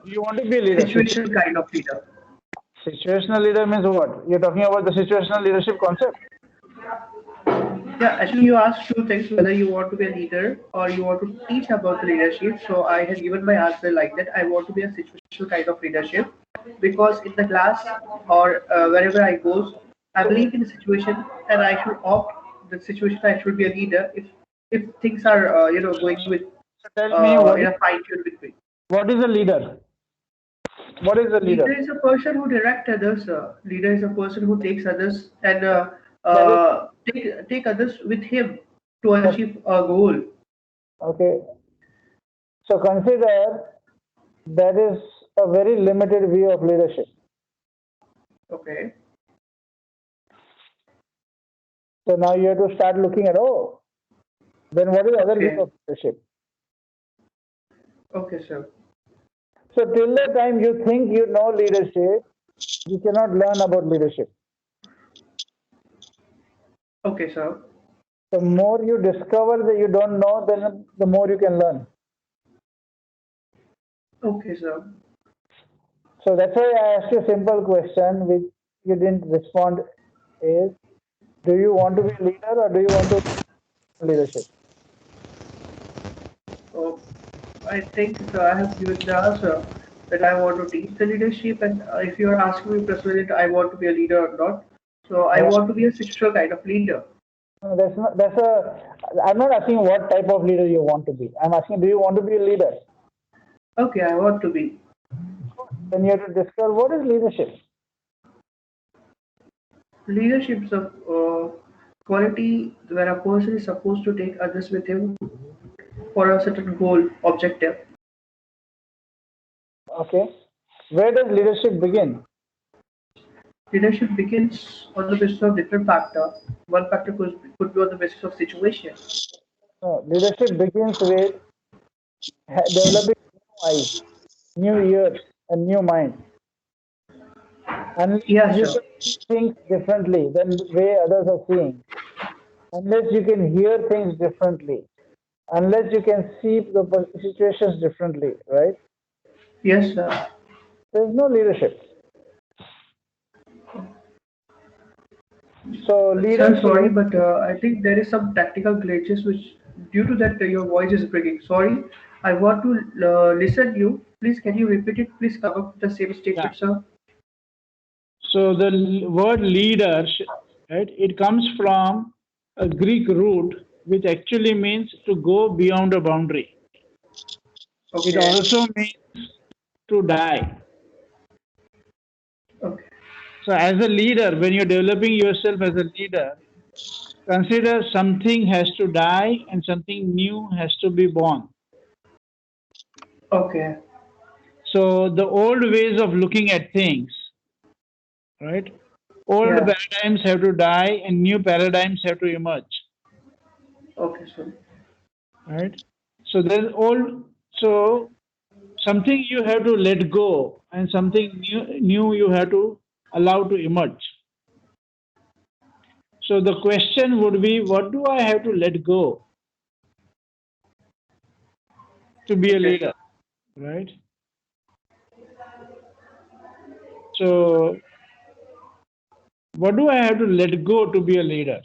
You want to be a leader? Situational kind of leader. Situational leader means what? You're talking about the situational leadership concept. Yeah, actually, you asked two things: whether you want to be a leader or you want to teach about the leadership. So I have given my answer like that. I want to be a situational kind of leadership because in the class or wherever I go, I believe in the situation, and I should opt the situation. I should be a leader if things are going with Tell me in a fine tune with me. what is a leader? What is a leader? Leader is a person who directs others. Leader is a person who takes others and take others with him to achieve a goal. Okay. So consider that is a very limited view of leadership. Okay. So now you have to start looking at, then what is the other view of leadership? Okay, sir. So till the time you think you know leadership, you cannot learn about leadership. Okay, sir. The more you discover that you don't know, then the more you can learn. Okay, sir. So that's why I asked you a simple question which you didn't respond is, do you want to be a leader or do you want to leadership? Oh, I think I have given the answer that I want to teach the leadership, and if you are asking me personally, that I want to be a leader or not, so I want to be a situational kind of leader. No, I'm not asking what type of leader you want to be. I'm asking, do you want to be a leader? Okay, I want to be. Then you have to discover what is leadership. Leadership is a quality where a person is supposed to take others with him for a certain goal, objective. Okay. Where does leadership begin? Leadership begins on the basis of different factors. One factor could be on the basis of situation. No, leadership begins with developing new eyes, new ears, and new mind. Unless Yeah, you sure. can see things differently than the way others are seeing, unless you can hear things differently, unless you can see the situations differently, right? Yes, sir. There's no leadership. So Sir, sorry, leadership. but I think there is some technical glitches which, due to that, your voice is breaking. Sorry, I want to listen you. Please, can you repeat it? Please come up with the same statement, sir. So the word leader, right? It comes from a Greek root which actually means to go beyond a boundary. Okay. It also means to die. Okay. So as a leader, when you're developing yourself as a leader, consider something has to die and something new has to be born. Okay. So the old ways of looking at things, right? Old paradigms have to die and new paradigms have to emerge. Okay, sir. Right? So there's so something you have to let go and something new you have to allow to emerge. So the question would be, what do I have to let go to be a leader, right? So what do I have to let go to be a leader?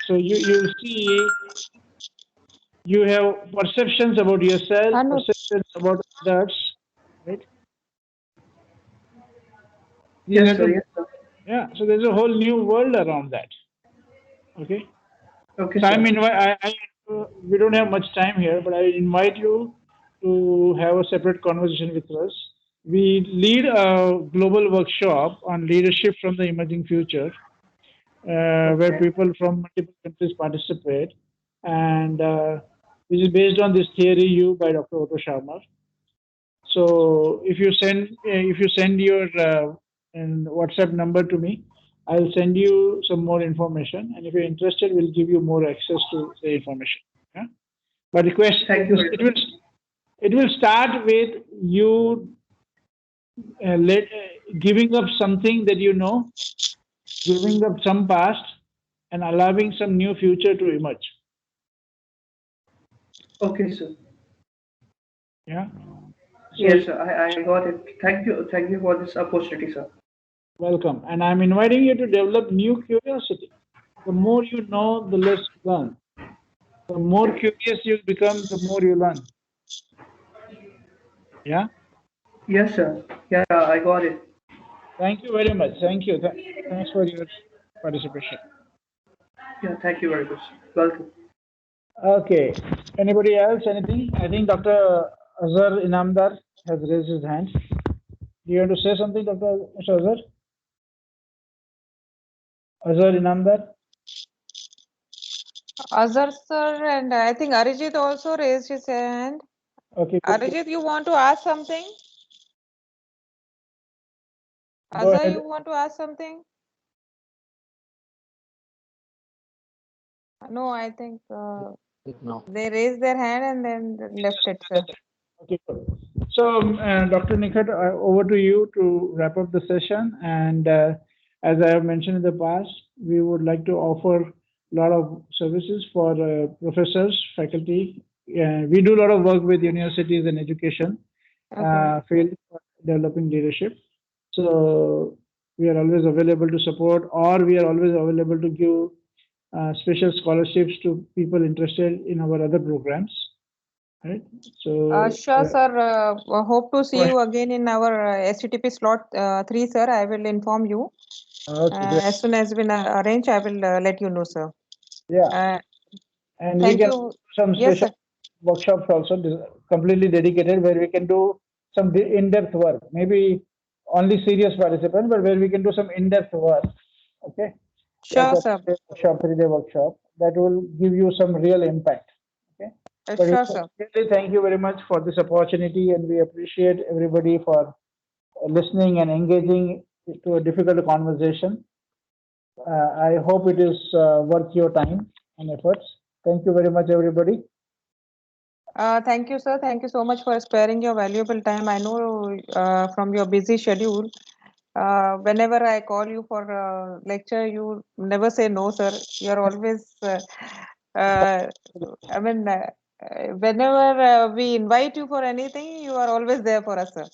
So you see, you have perceptions about yourself, perceptions about others, right? Yes, sir. Yes, sir. Yeah, so there's a whole new world around that. Okay. Okay, so sir. we don't have much time here, but I invite you to have a separate conversation with us. We lead a global workshop on leadership from the emerging future, where people from multiple countries participate, and which is based on this theory U by Dr. Otto Scharmer. So if you send your WhatsApp number to me, I'll send you some more information, and if you're interested, we'll give you more access to the information. Yeah? But request, Thank you very much. it will start with you giving up something that you know, giving up some past, and allowing some new future to emerge. Okay, sir. Yeah. Yes, sir. I got it. Thank you. Thank you for this opportunity, sir. Welcome. And I'm inviting you to develop new curiosity. The more you know, the less you learn. The more curious you become, the more you learn. Yeah? Yes, sir. Yeah, I got it. Thank you very much. Thank you. Thanks for your participation. Yeah, thank you very much. Welcome. Okay. Anybody else? Anything? I think Dr. Azhar Inamdar has raised his hand. Do you want to say something, Dr. Azhar? Azhar Inamdar? Azhar sir, and I think Arijit also raised his hand. Okay. Arijit, you want to ask something? Go Azhar, ahead. you want to ask something? No, I think they raised their hand and then left it, sir. Okay, good. So, Dr. Nikhat, over to you to wrap up the session. And as I have mentioned in the past, we would like to offer a lot of services for professors, faculty. We do a lot of work with universities and education field for developing leadership. So we are always available to support, or we are always available to give special scholarships to people interested in our other programs. Right. So Sure, sir. Hope to see you again in our STTP slot 3, sir. I will inform you. Okay, As soon as we arrange, I will let you know, sir. Yeah. And we Thank can you. do some Yes, special sir. workshops also completely dedicated where we can do some in-depth work. Maybe only serious participants, but where we can do some in-depth work. Okay. Sure, Like sir. a workshop, 3-day workshop that will give you some real impact. Okay. But Sure, sir. really, thank you very much for this opportunity, and we appreciate everybody for listening and engaging to a difficult conversation. I hope it is worth your time and efforts. Thank you very much, everybody. Thank you, sir. Thank you so much for sparing your valuable time. I know from your busy schedule, whenever I call you for a lecture, you never say no, sir. You're always, I mean, whenever we invite you for anything, you are always there for us, sir.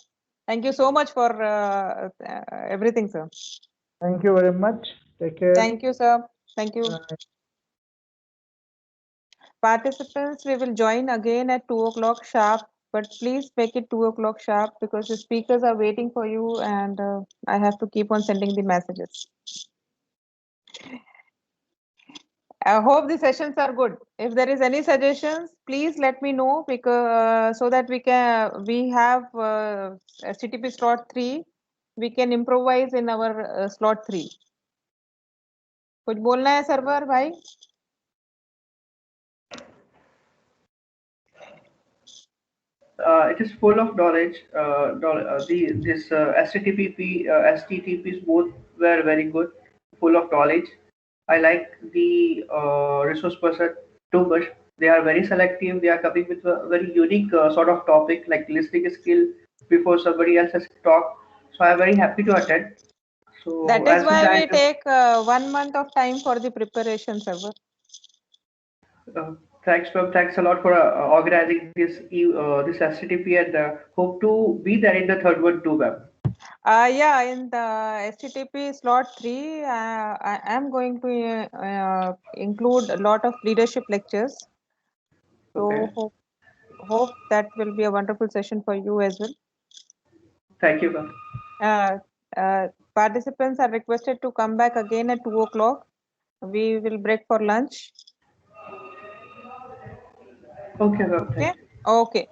Thank you so much for everything, sir. Thank you very much. Take care. Thank you, sir. Thank you. Participants, we will join again at 2 o'clock sharp, but please make it 2 o'clock sharp because the speakers are waiting for you and I have to keep on sending the messages. I hope the sessions are good. If there is any suggestions, please let me know because so that we have CTP slot 3. We can improvise in our slot 3. कुछ बोलना है server भाई? It is full of knowledge. This STTPs both were very good, full of knowledge. I like the resource person too much. They are very selective. They are coming with a very unique sort of topic, like listening skill before somebody else has talked. So I'm very happy to attend. So That is as we why we land, take 1 month of time for the preparation, server. thanks, ma'am. Thanks a lot for organizing this STTP, and hope to be there in the third one too, ma'am. Yeah, in the STTP slot 3, I am going to include a lot of leadership lectures. So Okay. hope that will be a wonderful session for you as well. Thank you, ma'am. Participants are requested to come back again at 2 o'clock. We will break for lunch. Okay, ma'am. Okay. Okay.